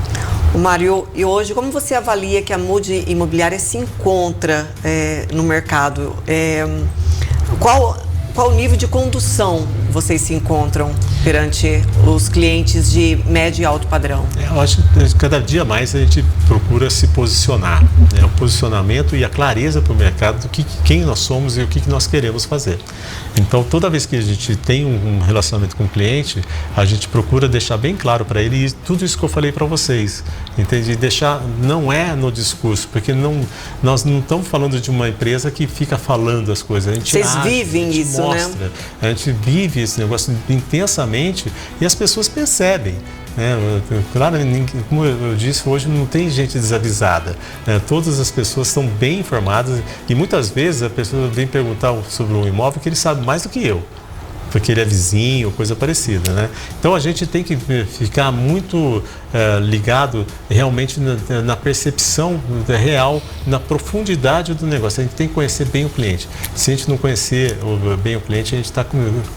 [SPEAKER 3] O Mário, e hoje como você avalia que a Moody Imobiliária se encontra no mercado? Qual nível de condução vocês se encontram perante os clientes de médio e alto padrão?
[SPEAKER 4] Eu acho que cada dia mais a gente procura se posicionar, né? O posicionamento e a clareza para o mercado do quem nós somos e o que nós queremos fazer. Então, toda vez que a gente tem um relacionamento com o cliente, a gente procura deixar bem claro para ele e tudo isso que eu falei para vocês, entende? Deixar, não é no discurso, porque nós não estamos falando de uma empresa que fica falando as coisas.
[SPEAKER 3] Vocês vivem isso,
[SPEAKER 4] mostra, né? A gente vive esse negócio intensamente e as pessoas percebem. Claro, como eu disse, hoje não tem gente desavisada. Todas as pessoas estão bem informadas e muitas vezes a pessoa vem perguntar sobre um imóvel que ele sabe mais do que eu. porque ele é vizinho, coisa parecida, né? Então a gente tem que ficar muito ligado realmente na percepção real, na profundidade do negócio. A gente tem que conhecer bem o cliente. Se a gente não conhecer bem o cliente, a gente está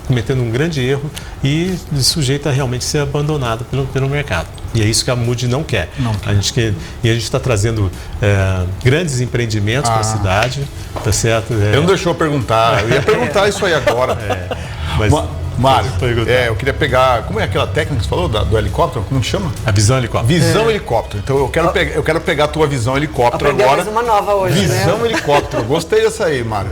[SPEAKER 4] cometendo um grande erro e sujeito a realmente ser abandonado pelo mercado. E é isso que a Mood não quer. A gente está trazendo grandes empreendimentos para a cidade, tá certo?
[SPEAKER 2] Eu não deixou eu perguntar, eu ia perguntar isso aí agora.
[SPEAKER 4] Mas
[SPEAKER 2] Mário, eu queria pegar, como é aquela técnica que você falou do helicóptero, como que chama?
[SPEAKER 4] A visão helicóptero.
[SPEAKER 2] Visão helicóptero. Então eu quero pegar a tua visão helicóptero agora.
[SPEAKER 3] Aprendemos uma nova hoje,
[SPEAKER 2] visão
[SPEAKER 3] né?
[SPEAKER 2] helicóptero. Gostei dessa aí, Mário.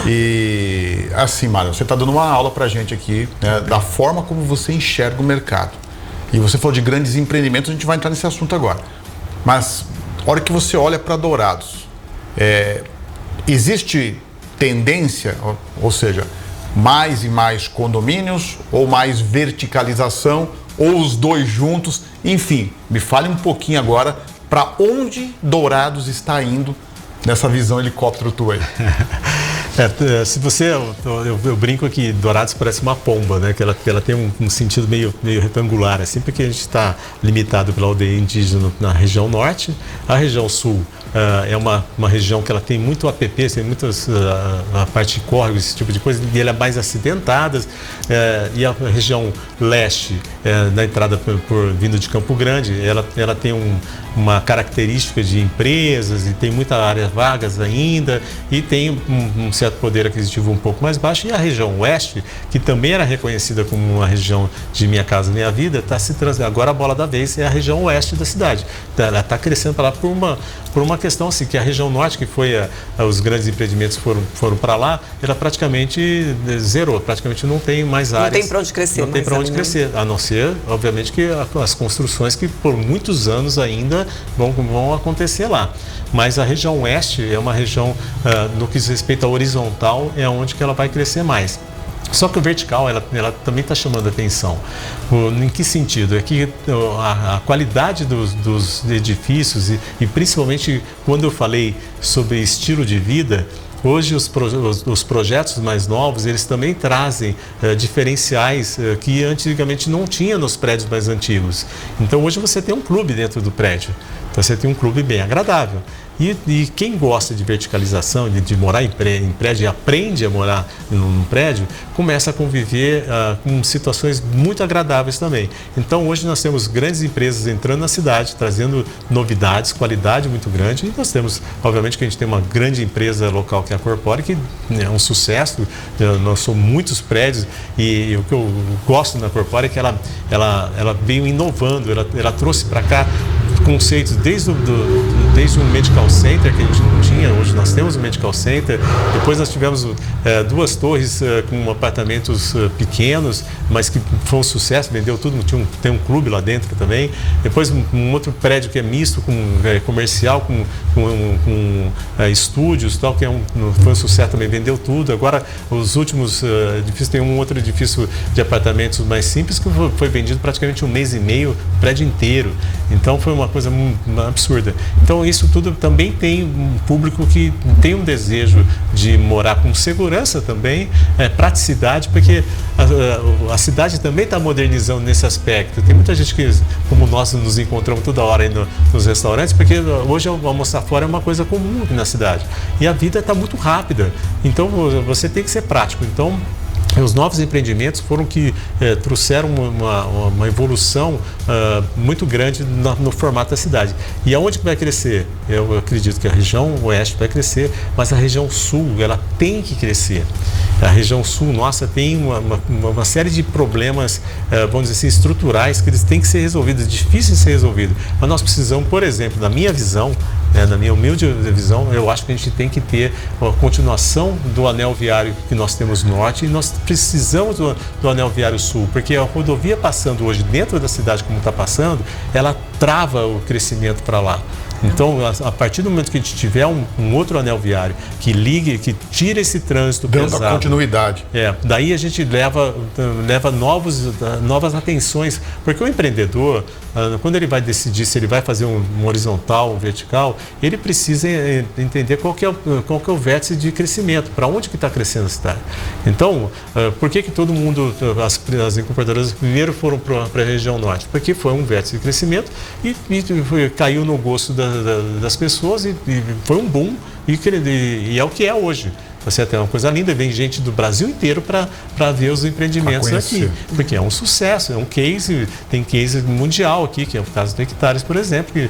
[SPEAKER 2] E assim, Mário, você está dando uma aula pra gente aqui, né, da forma como você enxerga o mercado. E você falou de grandes empreendimentos, a gente vai entrar nesse assunto agora. Mas a hora que você olha para Dourados, existe tendência, ou seja, mais e mais condomínios, ou mais verticalização, ou os dois juntos, enfim, me fale um pouquinho agora para onde Dourados está indo nessa visão helicóptero tua aí.
[SPEAKER 4] Se você, eu brinco que Dourados parece uma pomba, né? Que ela tem um sentido meio retangular, assim, porque a gente está limitado pela aldeia indígena na região norte. A região sul é uma região que ela tem muito APP, tem muitas a parte de córregos, esse tipo de coisa, e ela é mais acidentada. E a região leste, na entrada vindo de Campo Grande, ela tem uma característica de empresas e tem muita área vagas ainda e tem um certo poder aquisitivo um pouco mais baixo. E a região oeste, que também era reconhecida como uma região de Minha Casa Minha Vida, está se transformando. Agora a bola da vez é a região oeste da cidade. Ela está crescendo para lá por uma questão assim, que a região norte, que foi os grandes empreendimentos foram para lá, ela praticamente zerou, praticamente não tem mais áreas.
[SPEAKER 3] Não tem para onde crescer.
[SPEAKER 4] Não tem para onde crescer, a não ser, obviamente, que as construções que por muitos anos ainda vão acontecer lá. Mas a região oeste é uma região, no que diz respeito à horizontal, é onde que ela vai crescer mais. Só que o vertical, ela também está chamando a atenção. Em que sentido? É que a qualidade dos edifícios e principalmente quando eu falei sobre estilo de vida, hoje os projetos mais novos, eles também trazem diferenciais que antigamente não tinha nos prédios mais antigos. Então hoje você tem um clube dentro do prédio, então você tem um clube bem agradável. E quem gosta de verticalização, de morar em prédio e aprende a morar num prédio, começa a conviver com situações muito agradáveis também. Então hoje nós temos grandes empresas entrando na cidade, trazendo novidades, qualidade muito grande. E nós temos, obviamente que a gente tem uma grande empresa local que é a Corpore, que é um sucesso, nós somos muitos prédios e o que eu gosto da Corpore é que ela veio inovando, ela trouxe para cá conceitos desde um medical center que a gente não tinha, hoje nós temos um medical center, depois nós tivemos 2 torres com apartamentos pequenos, mas que foi um sucesso, vendeu tudo, tem um clube lá dentro também, depois um outro prédio que é misto, com comercial, com estúdios, tal, que foi um sucesso também, vendeu tudo. Agora os últimos edifícios, tem um outro edifício de apartamentos mais simples que foi vendido praticamente 1 mês e meio, o prédio inteiro, então foi uma coisa absurda. Então isso tudo também tem um público que tem um desejo de morar com segurança também, praticidade, porque a cidade também está modernizando nesse aspecto. Tem muita gente que, como nós nos encontramos toda hora aí nos restaurantes, porque hoje almoçar fora é uma coisa comum aqui na cidade. E a vida está muito rápida, então você tem que ser prático. Então os novos empreendimentos foram que trouxeram uma evolução muito grande no formato da cidade. E aonde que vai crescer? Eu acredito que a região oeste vai crescer, mas a região sul, ela tem que crescer. A região sul nossa tem uma série de problemas, vamos dizer assim, estruturais, que eles têm que ser resolvidos, difíceis de ser resolvidos. Mas nós precisamos, por exemplo, na minha visão, na minha humilde visão, eu acho que a gente tem que ter a continuação do anel viário que nós temos no norte, e nós precisamos do anel viário sul, porque a rodovia passando hoje dentro da cidade como está passando, ela trava o crescimento para lá. Então, a partir do momento que a gente tiver um outro anel viário que ligue, que tire esse trânsito
[SPEAKER 2] dando
[SPEAKER 4] pesado,
[SPEAKER 2] a continuidade.
[SPEAKER 4] Daí a gente leva novas atenções, porque o empreendedor, quando ele vai decidir se ele vai fazer um horizontal, um vertical, ele precisa entender qual que é o vértice de crescimento, para onde que está crescendo a cidade. Então, por que todo mundo, as incorporadoras primeiro foram para a região norte? Porque foi um vértice de crescimento e caiu no gosto das pessoas e foi um boom e é o que é hoje. Você tem uma coisa linda, vem gente do Brasil inteiro para ver os empreendimentos aqui, porque é um sucesso, é um case, tem case mundial aqui, que é o caso do Hectares, por exemplo, que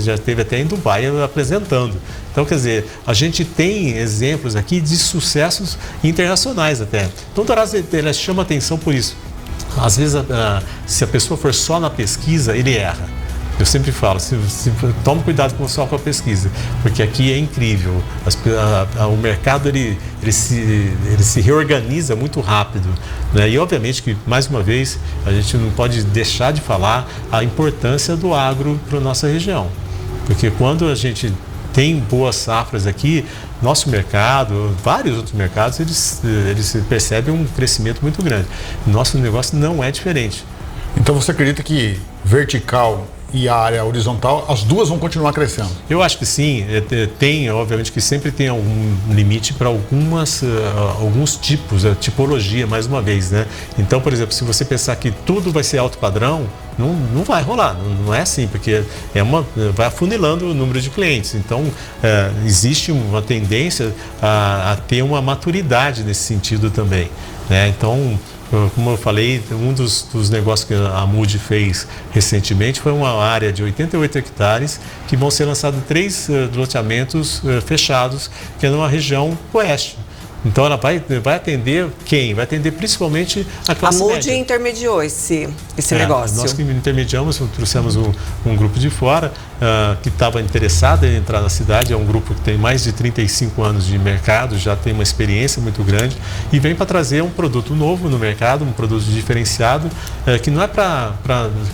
[SPEAKER 4] já teve até em Dubai apresentando. Então, quer dizer, a gente tem exemplos aqui de sucessos internacionais até. Então, Dourados, ela chama atenção por isso. Às vezes, se a pessoa for só na pesquisa, ele erra. Eu sempre falo, tome cuidado só com a pesquisa, porque aqui é incrível. O mercado ele se reorganiza muito rápido, né? E obviamente que, mais uma vez, a gente não pode deixar de falar a importância do agro para a nossa região. Porque quando a gente tem boas safras aqui, nosso mercado, vários outros mercados, eles percebem um crescimento muito grande. Nosso negócio não é diferente.
[SPEAKER 2] Então você acredita que vertical e a área horizontal, as duas vão continuar crescendo?
[SPEAKER 4] Eu acho que sim. Tem, obviamente, que sempre tem algum limite para alguns tipos, a tipologia, mais uma vez, né? Então, por exemplo, se você pensar que tudo vai ser alto padrão, não vai rolar, não é assim, porque vai afunilando o número de clientes. Então, existe uma tendência a ter uma maturidade nesse sentido também, né? Então, como eu falei, um dos negócios que a Mood fez recentemente foi uma área de 88 hectares que vão ser lançados 3 loteamentos fechados, que é numa região oeste. Então ela vai atender quem? Vai atender principalmente a classe média.
[SPEAKER 3] A Mood intermediou esse negócio.
[SPEAKER 4] Nós que intermediamos, trouxemos um grupo de fora que estava interessado em entrar na cidade. É um grupo que tem mais de 35 anos de mercado, já tem uma experiência muito grande e vem para trazer um produto novo no mercado, um produto diferenciado, que não é para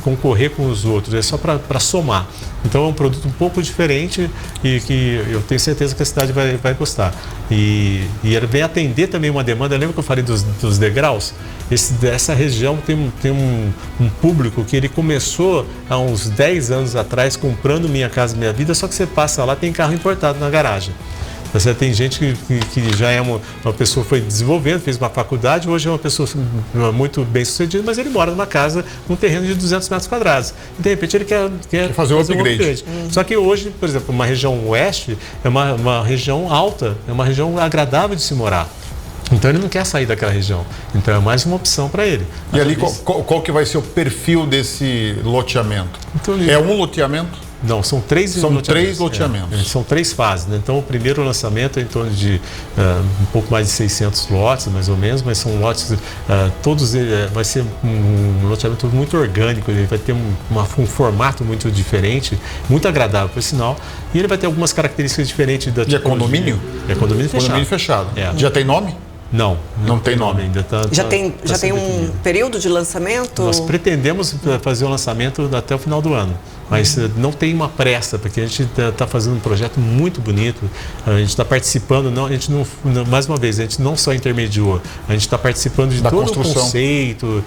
[SPEAKER 4] concorrer com os outros, é só para somar. Então é um produto um pouco diferente e que eu tenho certeza que a cidade vai gostar. E ele vem atender também uma demanda. Lembra que eu falei dos degraus? Essa região tem um público que ele começou há uns 10 anos atrás comprando Minha Casa Minha Vida, só que você passa lá, tem carro importado na garagem. Você tem gente que já é uma pessoa que foi desenvolvendo, fez uma faculdade, hoje é uma pessoa muito bem sucedida, mas ele mora numa casa, num terreno de 200 metros quadrados. E de repente ele quer
[SPEAKER 2] fazer um upgrade.
[SPEAKER 4] Só que hoje, por exemplo, uma região oeste é uma região alta, é uma região agradável de se morar. Então ele não quer sair daquela região. Então é mais uma opção para ele.
[SPEAKER 2] E ali qual que vai ser o perfil desse loteamento? Então, é um loteamento?
[SPEAKER 4] Não, são 3 loteamentos. São 3 fases, né? Então o primeiro lançamento é em torno de um pouco mais de 600 lotes, mais ou menos, mas são lotes, todos vai ser um loteamento muito orgânico, ele vai ter um formato muito diferente, muito agradável, por sinal, e ele vai ter algumas características diferentes da
[SPEAKER 2] tipologia. E é condomínio?
[SPEAKER 4] É condomínio fechado.
[SPEAKER 2] Condomínio fechado. Já tem nome?
[SPEAKER 4] Não tem nome ainda.
[SPEAKER 3] Já tem um período de lançamento?
[SPEAKER 4] Nós pretendemos fazer o lançamento até o final do ano. Mas não tem uma pressa, porque a gente está fazendo um projeto muito bonito, a gente está participando, mais uma vez, a gente não só intermediou, a gente está participando de todo o conceito,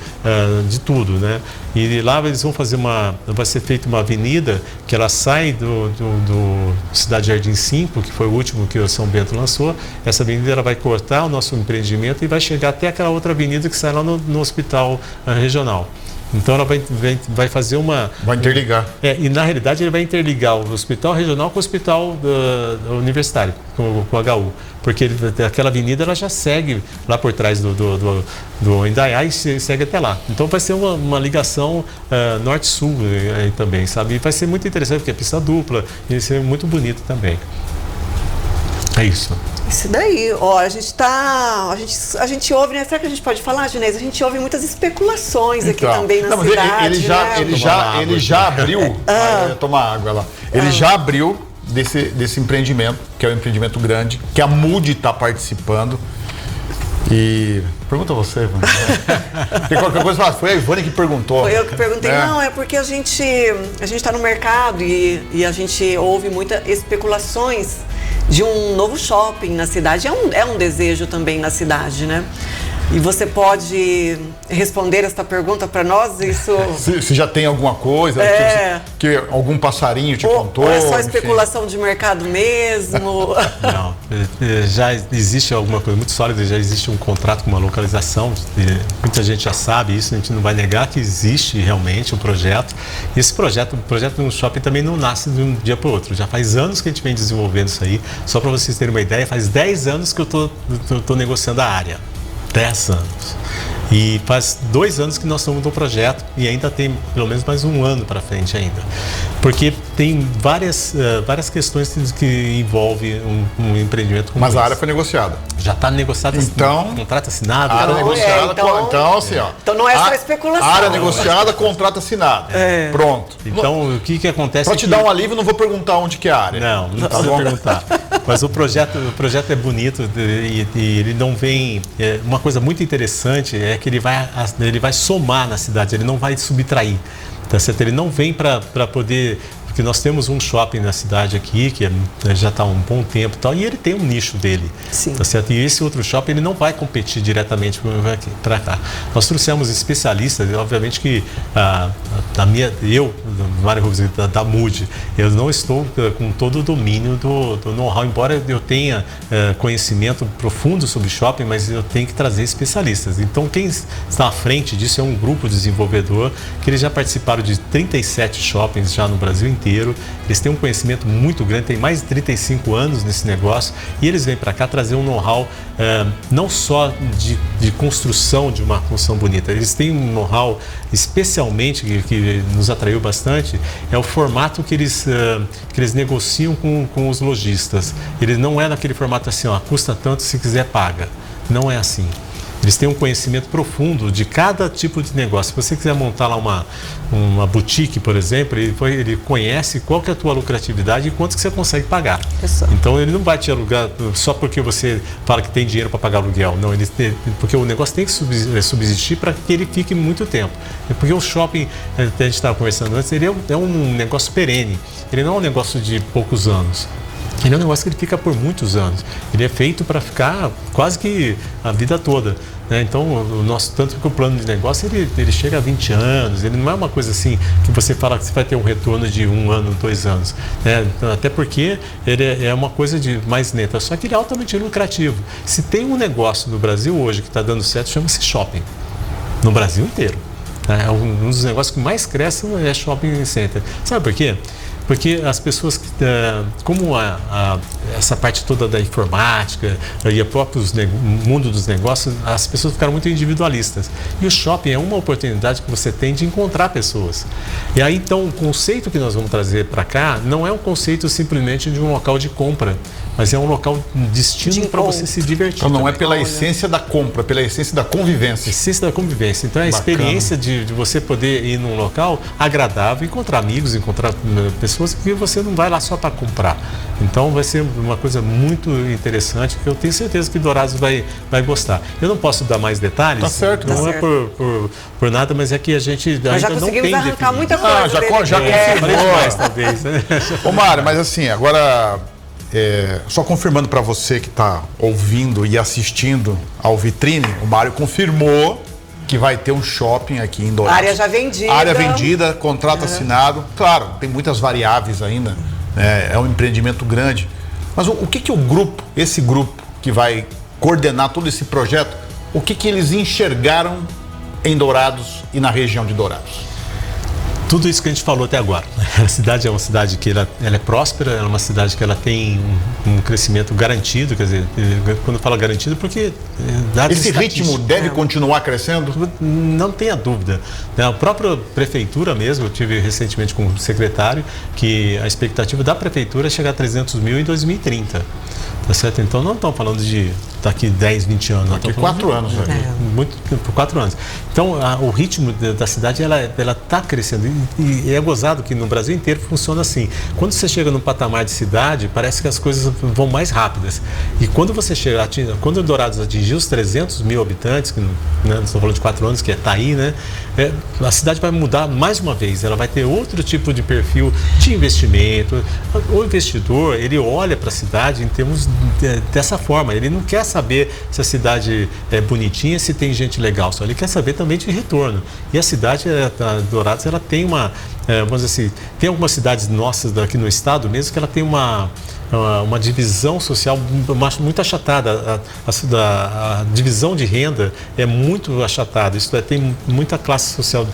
[SPEAKER 4] de tudo, né? E lá eles vão fazer vai ser feita uma avenida que ela sai do Cidade Jardim 5, que foi o último que o São Bento lançou. Essa avenida ela vai cortar o nosso empreendimento e vai chegar até aquela outra avenida que sai lá no hospital regional. Então ela vai fazer vai
[SPEAKER 2] interligar.
[SPEAKER 4] E na realidade ele vai interligar o hospital regional com o hospital universitário, com o HU. Porque aquela avenida ela já segue lá por trás do Indaiá e segue até lá. Então vai ser uma ligação norte-sul também, sabe? E vai ser muito interessante, porque é pista dupla e vai ser muito bonito também. É isso.
[SPEAKER 3] Isso daí, ó, a gente ouve, né? Será que a gente pode falar, Ginés? A gente ouve muitas especulações aqui também na cidade.
[SPEAKER 2] Ele já abriu, eu ia tomar água lá. Ele já abriu desse empreendimento, que é um empreendimento grande, que a Mood está participando. E pergunta você, Ivone. Tem qualquer coisa, foi a Ivone que perguntou.
[SPEAKER 3] Foi eu que perguntei. Não, é porque a gente está no mercado e a gente ouve muitas especulações de um novo shopping na cidade. É um desejo também na cidade, né? E você pode responder essa pergunta para nós? Isso...
[SPEAKER 2] Se já tem alguma coisa, que algum passarinho te contou.
[SPEAKER 3] Ou é só especulação de mercado mesmo?
[SPEAKER 4] Não, já existe alguma coisa muito sólida, já existe um contrato com uma localização. Muita gente já sabe isso, a gente não vai negar que existe realmente um projeto. E esse projeto, o projeto no shopping também não nasce de um dia para o outro. Já faz anos que a gente vem desenvolvendo isso aí. Só para vocês terem uma ideia, faz 10 anos que eu estou negociando a área. 10 anos. E faz 2 anos que nós estamos no projeto e ainda tem pelo menos mais um ano para frente ainda. Porque tem várias questões que envolvem um empreendimento como
[SPEAKER 2] Mas
[SPEAKER 4] esse.
[SPEAKER 2] A área foi negociada.
[SPEAKER 4] Já está negociado,
[SPEAKER 2] então,
[SPEAKER 4] contrato assinado.
[SPEAKER 2] Área negociada, então assim, ó.
[SPEAKER 3] Então não é só especulação.
[SPEAKER 2] Área negociada, contrato assinado. Pronto.
[SPEAKER 4] Então, o que acontece
[SPEAKER 2] Para te dar um alívio, não vou perguntar onde que é a área.
[SPEAKER 4] Não precisa perguntar. Mas o projeto é bonito e ele não vem... uma coisa muito interessante é que ele vai somar na cidade, ele não vai subtrair. Tá certo? Ele não vem para poder... Porque nós temos um shopping na cidade aqui, que já está há um bom tempo e tal, e ele tem um nicho dele.
[SPEAKER 3] Sim.
[SPEAKER 4] Tá certo? E esse outro shopping ele não vai competir diretamente para cá. Nós trouxemos especialistas, obviamente que eu, Mário Rubens, da MUD, eu não estou com todo o domínio do know-how, embora eu tenha conhecimento profundo sobre shopping, mas eu tenho que trazer especialistas. Então, quem está à frente disso é um grupo desenvolvedor, que eles já participaram de 37 shoppings já no Brasil inteiro. Eles têm um conhecimento muito grande, tem mais de 35 anos nesse negócio e eles vêm para cá trazer um know-how não só de construção de uma construção bonita, eles têm um know-how especialmente que nos atraiu bastante, é o formato que eles negociam com os lojistas. Ele não é naquele formato assim, ó, custa tanto, se quiser paga. Não é assim. Eles têm um conhecimento profundo de cada tipo de negócio. Se você quiser montar lá uma boutique, por exemplo, ele conhece qual que é a tua lucratividade e quanto que você consegue pagar. Então, ele não vai te alugar só porque você fala que tem dinheiro para pagar aluguel. Não, porque o negócio tem que subsistir para que ele fique muito tempo. Porque o shopping, a gente estava conversando antes, ele é um negócio perene. Ele não é um negócio de poucos anos. Ele é um negócio que ele fica por muitos anos. Ele é feito para ficar quase que a vida toda. Né? Então, tanto que o plano de negócio, ele chega a 20 anos. Ele não é uma coisa assim que você fala que você vai ter um retorno de 1 ano, 2 anos. Né? Até porque ele é uma coisa mais neta. Só que ele é altamente lucrativo. Se tem um negócio no Brasil hoje que está dando certo, chama-se shopping. No Brasil inteiro. Né? Um dos negócios que mais cresce é shopping center. Sabe por quê? Porque as pessoas, como essa parte toda da informática e o próprio mundo dos negócios, as pessoas ficaram muito individualistas. E o shopping é uma oportunidade que você tem de encontrar pessoas. E aí, então, o conceito que nós vamos trazer para cá não é um conceito simplesmente de um local de compra, mas é um local destino para você se divertir.
[SPEAKER 2] Então não é pela essência da compra, pela essência da convivência.
[SPEAKER 4] Essência da convivência. Então é a experiência de você poder ir num local agradável, encontrar amigos, encontrar pessoas que você não vai lá só para comprar. Então vai ser uma coisa muito interessante que eu tenho certeza que Dourados vai gostar. Eu não posso dar mais detalhes.
[SPEAKER 2] Tá certo.
[SPEAKER 4] Não é por nada, mas é que a gente ainda
[SPEAKER 3] já
[SPEAKER 4] não tem
[SPEAKER 3] arrancar
[SPEAKER 4] definido.
[SPEAKER 3] muita coisa.
[SPEAKER 2] Já confirmou.
[SPEAKER 4] Mais, talvez. Né?
[SPEAKER 2] Ô Mário, mas assim, agora só confirmando para você que está ouvindo e assistindo ao Vitrine, o Mário confirmou que vai ter um shopping aqui em Dourados.
[SPEAKER 3] Área já vendida.
[SPEAKER 2] Área vendida, contrato assinado. Claro, tem muitas variáveis ainda. É um empreendimento grande. Mas o que esse grupo que vai coordenar todo esse projeto, o que eles enxergaram em Dourados e na região de Dourados?
[SPEAKER 4] Tudo isso que a gente falou até agora. A cidade é uma cidade que ela é próspera, é uma cidade que ela tem um crescimento garantido, quer dizer, quando eu falo garantido, porque...
[SPEAKER 2] Esse ritmo deve continuar crescendo?
[SPEAKER 4] Não tenha dúvida. A própria prefeitura mesmo, eu tive recentemente com o secretário, que a expectativa da prefeitura é chegar a 300 mil em 2030. Tá certo? Então não estamos falando de daqui 10, 20 anos.
[SPEAKER 2] Daqui 4 anos.
[SPEAKER 4] Por 4 anos. Então o ritmo da cidade ela está crescendo. E é gozado que no Brasil inteiro funciona assim. Quando você chega num patamar de cidade, parece que as coisas vão mais rápidas. E quando você chega, quando o Dourados atingiu os 300 mil habitantes, que, né, estou falando de 4 anos, que está aí, né, a cidade vai mudar mais uma vez. Ela vai ter outro tipo de perfil de investimento. O investidor, ele olha para a cidade em termos dessa forma. Ele não quer saber se a cidade é bonitinha, se tem gente legal, só ele quer saber também de retorno. E a cidade, a Dourados, ela tem vamos dizer assim, tem algumas cidades nossas aqui no estado mesmo que ela tem uma divisão social muito achatada. A divisão de renda é muito achatada. Isso tem muita classe social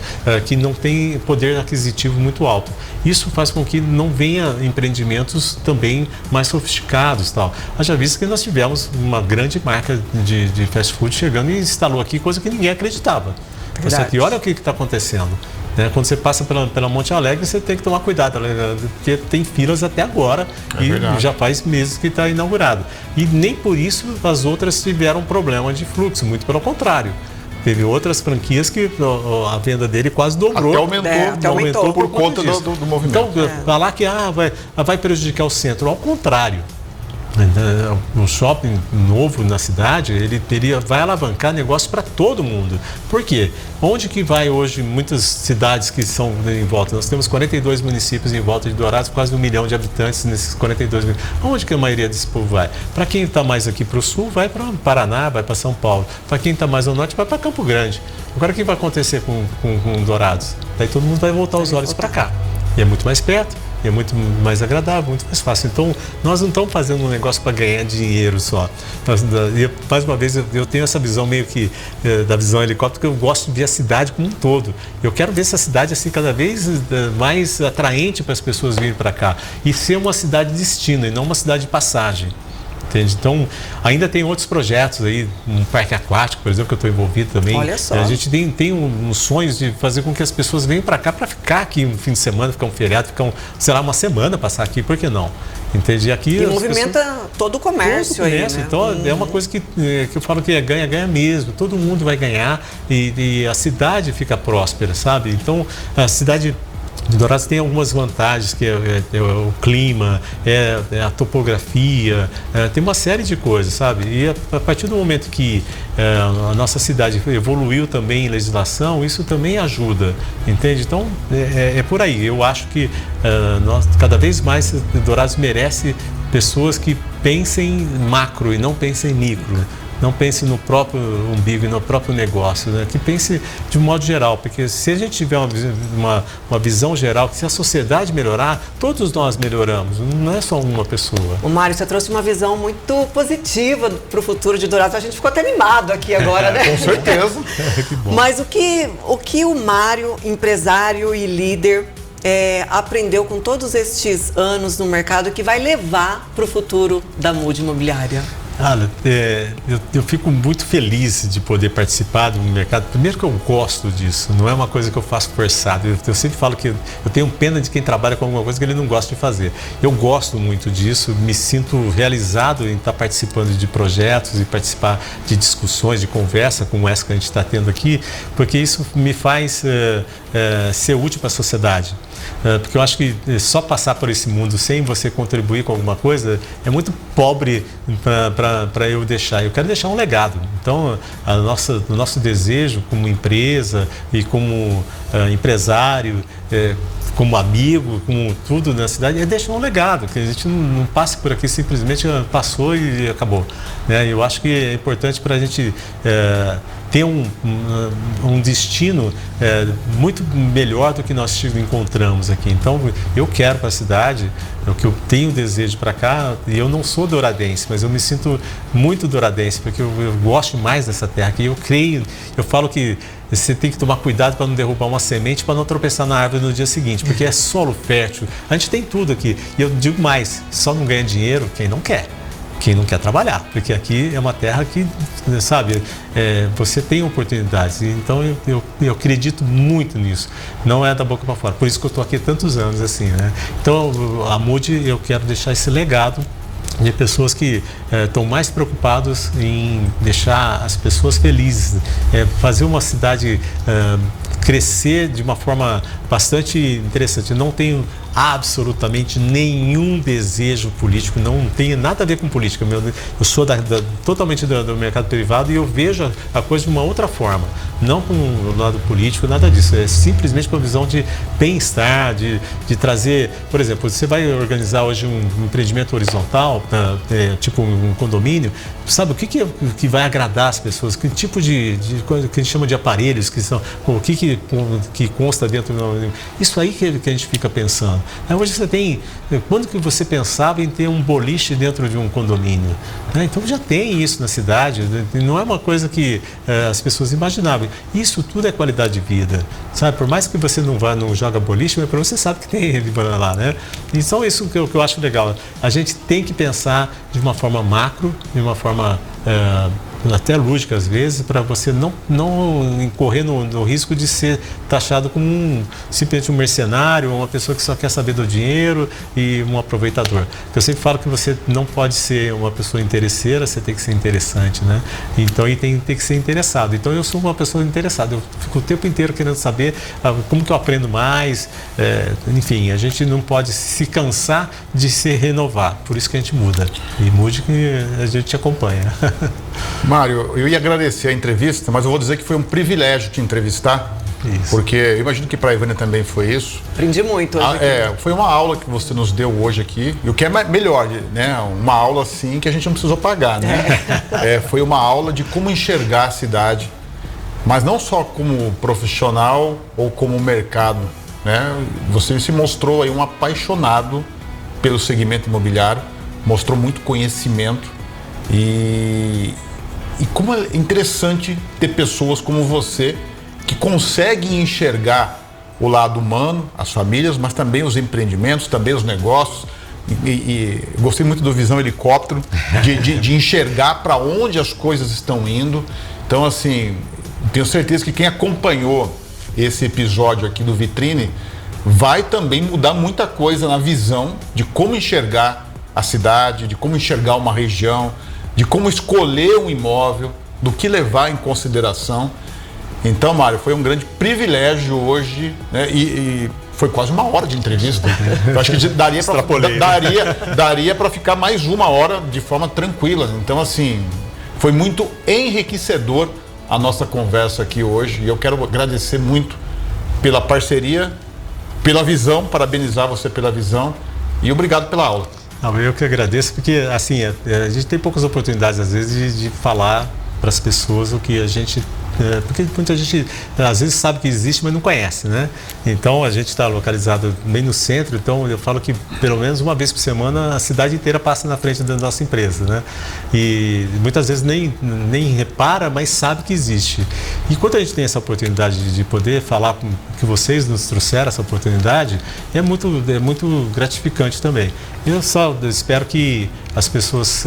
[SPEAKER 4] que não tem poder aquisitivo muito alto. Isso faz com que não venha empreendimentos também mais sofisticados, tal. Haja visto que nós tivemos uma grande marca de fast food chegando e instalou aqui coisa que ninguém acreditava. E olha o que está acontecendo. Quando você passa pela Monte Alegre, você tem que tomar cuidado, porque tem filas até agora e já faz meses que está inaugurado. E nem por isso as outras tiveram problema de fluxo, muito pelo contrário. Teve outras franquias que a venda dele quase dobrou.
[SPEAKER 2] Até aumentou por conta do movimento.
[SPEAKER 4] Então, falar que vai prejudicar o centro, ao contrário. Um shopping novo na cidade, ele vai alavancar negócio para todo mundo. Por quê? Onde que vai hoje muitas cidades que são em volta? Nós temos 42 municípios em volta de Dourados, quase 1 milhão de habitantes nesses 42 mil. Onde que a maioria desse povo vai? Para quem está mais aqui para o sul, vai para Paraná, vai para São Paulo. Para quem está mais ao norte, vai para Campo Grande. Agora, o que vai acontecer com Dourados? Daí todo mundo vai voltar os olhos para cá. E é muito mais perto. É muito mais agradável, muito mais fácil. Então, nós não estamos fazendo um negócio para ganhar dinheiro só. Mais uma vez, eu tenho essa visão meio que da visão helicóptero, que eu gosto de ver a cidade como um todo. Eu quero ver essa cidade assim cada vez mais atraente para as pessoas virem para cá. E ser uma cidade de destino e não uma cidade de passagem. Entende? Então, ainda tem outros projetos aí, um parque aquático, por exemplo, que eu estou envolvido também.
[SPEAKER 3] Olha só.
[SPEAKER 4] A gente tem uns sonhos de fazer com que as pessoas venham para cá para ficar aqui um fim de semana, ficar um feriado, ficar uma semana passar aqui, por que não? Entende? Aqui
[SPEAKER 3] e movimenta todo o comércio aí, né?
[SPEAKER 4] Então, é uma coisa que eu falo que ganha mesmo. Todo mundo vai ganhar e a cidade fica próspera, sabe? Então, a cidade de Dourados tem algumas vantagens, que é o clima, a topografia, tem uma série de coisas, sabe? E a partir do momento que a nossa cidade evoluiu também em legislação, isso também ajuda, entende? Então, é por aí. Eu acho que cada vez mais Dourados merece pessoas que pensem macro e não pensem micro. Não pense no próprio umbigo e no próprio negócio, né? Que pense de um modo geral, porque se a gente tiver uma visão geral, que se a sociedade melhorar, todos nós melhoramos, não é só uma pessoa.
[SPEAKER 3] O Mário, você trouxe uma visão muito positiva para o futuro de Dourados. A gente ficou até animado aqui agora, né?
[SPEAKER 2] Com certeza.
[SPEAKER 4] Que bom.
[SPEAKER 3] Mas o que o Mário, empresário e líder, aprendeu com todos estes anos no mercado que vai levar para o futuro da Mood Imobiliária?
[SPEAKER 4] Eu fico muito feliz de poder participar do mercado. Primeiro que eu gosto disso, não é uma coisa que eu faço forçado. Eu sempre falo que eu tenho pena de quem trabalha com alguma coisa que ele não gosta de fazer. Eu gosto muito disso, me sinto realizado em estar participando de projetos e participar de discussões, de conversa como essa que a gente está tendo aqui, porque isso me faz ser útil para a sociedade. Porque eu acho que só passar por esse mundo sem você contribuir com alguma coisa é muito pobre para eu deixar. Eu quero deixar um legado. Então, o nosso desejo como empresa e como empresário, como amigo, como tudo na cidade, é deixar um legado, que a gente não passe por aqui simplesmente passou e acabou. Eu acho que é importante para a gente ter um destino muito melhor do que nós encontramos aqui. Então, eu quero para a cidade, o que eu tenho desejo para cá, e eu não sou douradense, mas eu me sinto muito douradense, porque eu gosto mais dessa terra aqui. Eu falo que você tem que tomar cuidado para não derrubar uma semente, para não tropeçar na árvore no dia seguinte, porque é solo fértil. A gente tem tudo aqui. E eu digo mais, só não ganha dinheiro quem não quer. Quem não quer trabalhar, porque aqui é uma terra que, sabe, você tem oportunidades. Então, eu acredito muito nisso. Não é da boca para fora. Por isso que eu estou aqui há tantos anos, assim, né? Então, a Mood, eu quero deixar esse legado de pessoas que estão mais preocupados em deixar as pessoas felizes, fazer uma cidade crescer de uma forma bastante interessante. Não tenho absolutamente nenhum desejo político, não tenho nada a ver com política. Eu sou totalmente do mercado privado e eu vejo a coisa de uma outra forma, não com o lado político, nada disso. É simplesmente com a visão de bem-estar, de trazer, por exemplo, você vai organizar hoje um empreendimento horizontal, tipo um condomínio, sabe o que vai agradar as pessoas, que tipo de coisa que a gente chama de aparelhos, que são, o que consta dentro do... Isso aí que a gente fica pensando. Hoje você tem, quando que você pensava em ter um boliche dentro de um condomínio? Então já tem isso na cidade, não é uma coisa que as pessoas imaginavam. Isso tudo é qualidade de vida, sabe? Por mais que você não joga boliche, mas você sabe que tem ele lá, né? Então isso que eu acho legal. A gente tem que pensar de uma forma macro, de uma forma até lúdica às vezes, para você não incorrer no risco de ser taxado como simplesmente um mercenário, uma pessoa que só quer saber do dinheiro e um aproveitador. Eu sempre falo que você não pode ser uma pessoa interesseira, você tem que ser interessante, né? Então, tem que ser interessado. Então, eu sou uma pessoa interessada. Eu fico o tempo inteiro querendo saber como que eu aprendo mais. Enfim, a gente não pode se cansar de se renovar. Por isso que a gente muda. E mude que a gente acompanha.
[SPEAKER 2] Mário, eu ia agradecer a entrevista, mas eu vou dizer que foi um privilégio te entrevistar. Isso. Porque eu imagino que para a Ivânia também foi isso.
[SPEAKER 3] Aprendi muito hoje.
[SPEAKER 2] Foi uma aula que você nos deu hoje aqui. E o que é melhor, né? Uma aula assim que a gente não precisou pagar, né? Foi uma aula de como enxergar a cidade, mas não só como profissional ou como mercado, né? Você se mostrou aí um apaixonado pelo segmento imobiliário, mostrou muito conhecimento e como é interessante ter pessoas como você que conseguem enxergar o lado humano, as famílias, mas também os empreendimentos, também os negócios. E gostei muito do Visão Helicóptero, de enxergar para onde as coisas estão indo. Então, assim, tenho certeza que quem acompanhou esse episódio aqui do Vitrine vai também mudar muita coisa na visão de como enxergar a cidade, de como enxergar uma região, de como escolher um imóvel, do que levar em consideração. Então, Mário, foi um grande privilégio hoje, né? E foi quase uma hora de entrevista. Eu acho que daria para ficar mais uma hora de forma tranquila. Então, assim, foi muito enriquecedor a nossa conversa aqui hoje. E eu quero agradecer muito pela parceria, pela visão, parabenizar você pela visão e obrigado pela aula.
[SPEAKER 4] Eu que agradeço, porque assim, a gente tem poucas oportunidades às vezes de falar para as pessoas o que a gente... Porque muita gente às vezes sabe que existe, mas não conhece, né? Então a gente está localizado bem no centro, então eu falo que pelo menos uma vez por semana a cidade inteira passa na frente da nossa empresa, né? E muitas vezes nem repara, mas sabe que existe. E quando a gente tem essa oportunidade de poder falar que vocês nos trouxeram essa oportunidade, é muito gratificante também. Eu só espero que as pessoas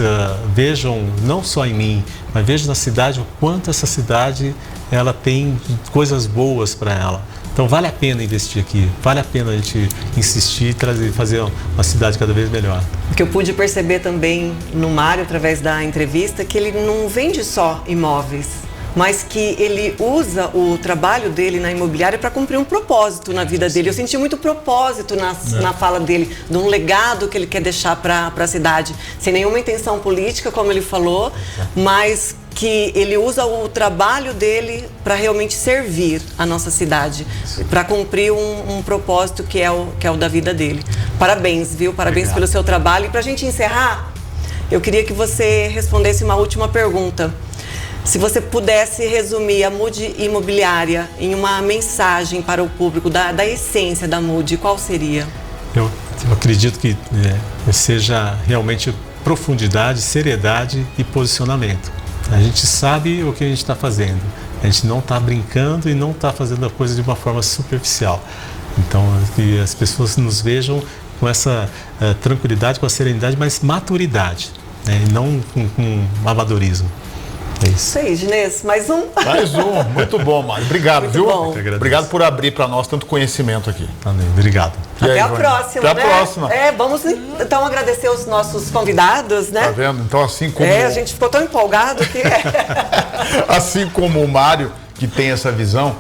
[SPEAKER 4] vejam, não só em mim, mas vejam na cidade o quanto essa cidade ela tem coisas boas para ela. Então vale a pena investir aqui, vale a pena a gente insistir e fazer uma cidade cada vez melhor.
[SPEAKER 3] O que eu pude perceber também no Mário, através da entrevista, que ele não vende só imóveis, mas que ele usa o trabalho dele na imobiliária para cumprir um propósito na vida dele. Eu senti muito propósito na fala dele, de um legado que ele quer deixar para a cidade, sem nenhuma intenção política, como ele falou, mas que ele usa o trabalho dele para realmente servir a nossa cidade, para cumprir um propósito que é o da vida dele. Parabéns, viu? Parabéns Obrigado. Pelo seu trabalho. E para a gente encerrar, eu queria que você respondesse uma última pergunta. Se você pudesse resumir a Mood Imobiliária em uma mensagem para o público da essência da Mood, qual seria?
[SPEAKER 4] Eu acredito que seja realmente profundidade, seriedade e posicionamento. A gente sabe o que a gente está fazendo. A gente não está brincando e não está fazendo a coisa de uma forma superficial. Então, que as pessoas nos vejam com essa tranquilidade, com a serenidade, mas maturidade, né? E não com amadorismo. É isso
[SPEAKER 3] aí, Ginês. Mais um?
[SPEAKER 2] Mais um. Muito bom, Mário. Obrigado,
[SPEAKER 3] muito
[SPEAKER 2] viu?
[SPEAKER 3] Bom.
[SPEAKER 2] Obrigado por abrir para nós tanto conhecimento aqui.
[SPEAKER 4] Também. Obrigado.
[SPEAKER 3] Até a próxima,
[SPEAKER 2] Até a próxima.
[SPEAKER 3] Vamos então agradecer os nossos convidados, né?
[SPEAKER 2] Tá vendo? Então, assim como...
[SPEAKER 3] a gente ficou tão empolgado que...
[SPEAKER 2] Assim como o Mário, que tem essa visão,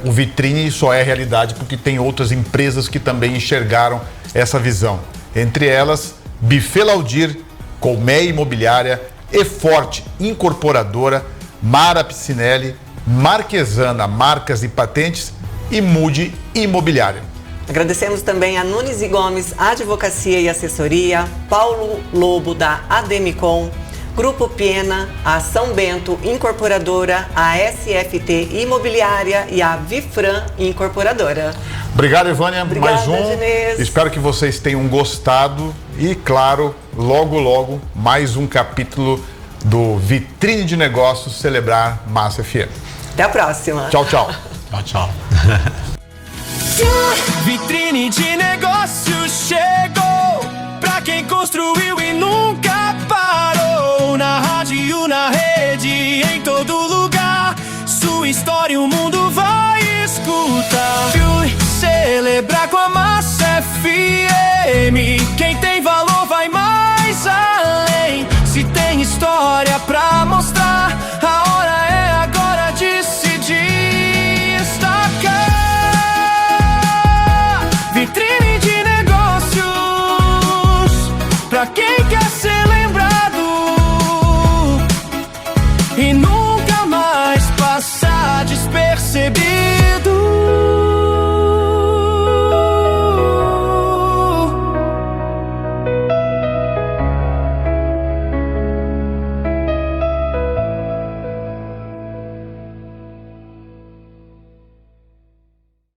[SPEAKER 2] o Vitrine só é realidade porque tem outras empresas que também enxergaram essa visão. Entre elas, Buffet Laudir, Colmeia Imobiliária, Eforte Incorporadora, Mara Piscinelli, Marquesana Marcas e Patentes e Mude Imobiliária.
[SPEAKER 3] Agradecemos também a Nunes e Gomes Advocacia e Assessoria, Paulo Lobo da Ademicon, Grupo Piena, a São Bento Incorporadora, a SFT Imobiliária e a Vifran Incorporadora.
[SPEAKER 2] Obrigado, Ivânia.
[SPEAKER 3] Obrigada,
[SPEAKER 2] mais um.
[SPEAKER 3] Diniz.
[SPEAKER 2] Espero que vocês tenham gostado e, claro, logo, logo, mais um capítulo do Vitrine de Negócios celebrar Massa FM.
[SPEAKER 3] Até a próxima.
[SPEAKER 2] Tchau, tchau.
[SPEAKER 4] Tchau, tchau.
[SPEAKER 1] Vitrine de Negócios chegou pra quem construiu e nunca parou. Na rádio, na rede, em todo lugar. Sua história o mundo vai escutar. Celebrar com a Massa FM. Quem tem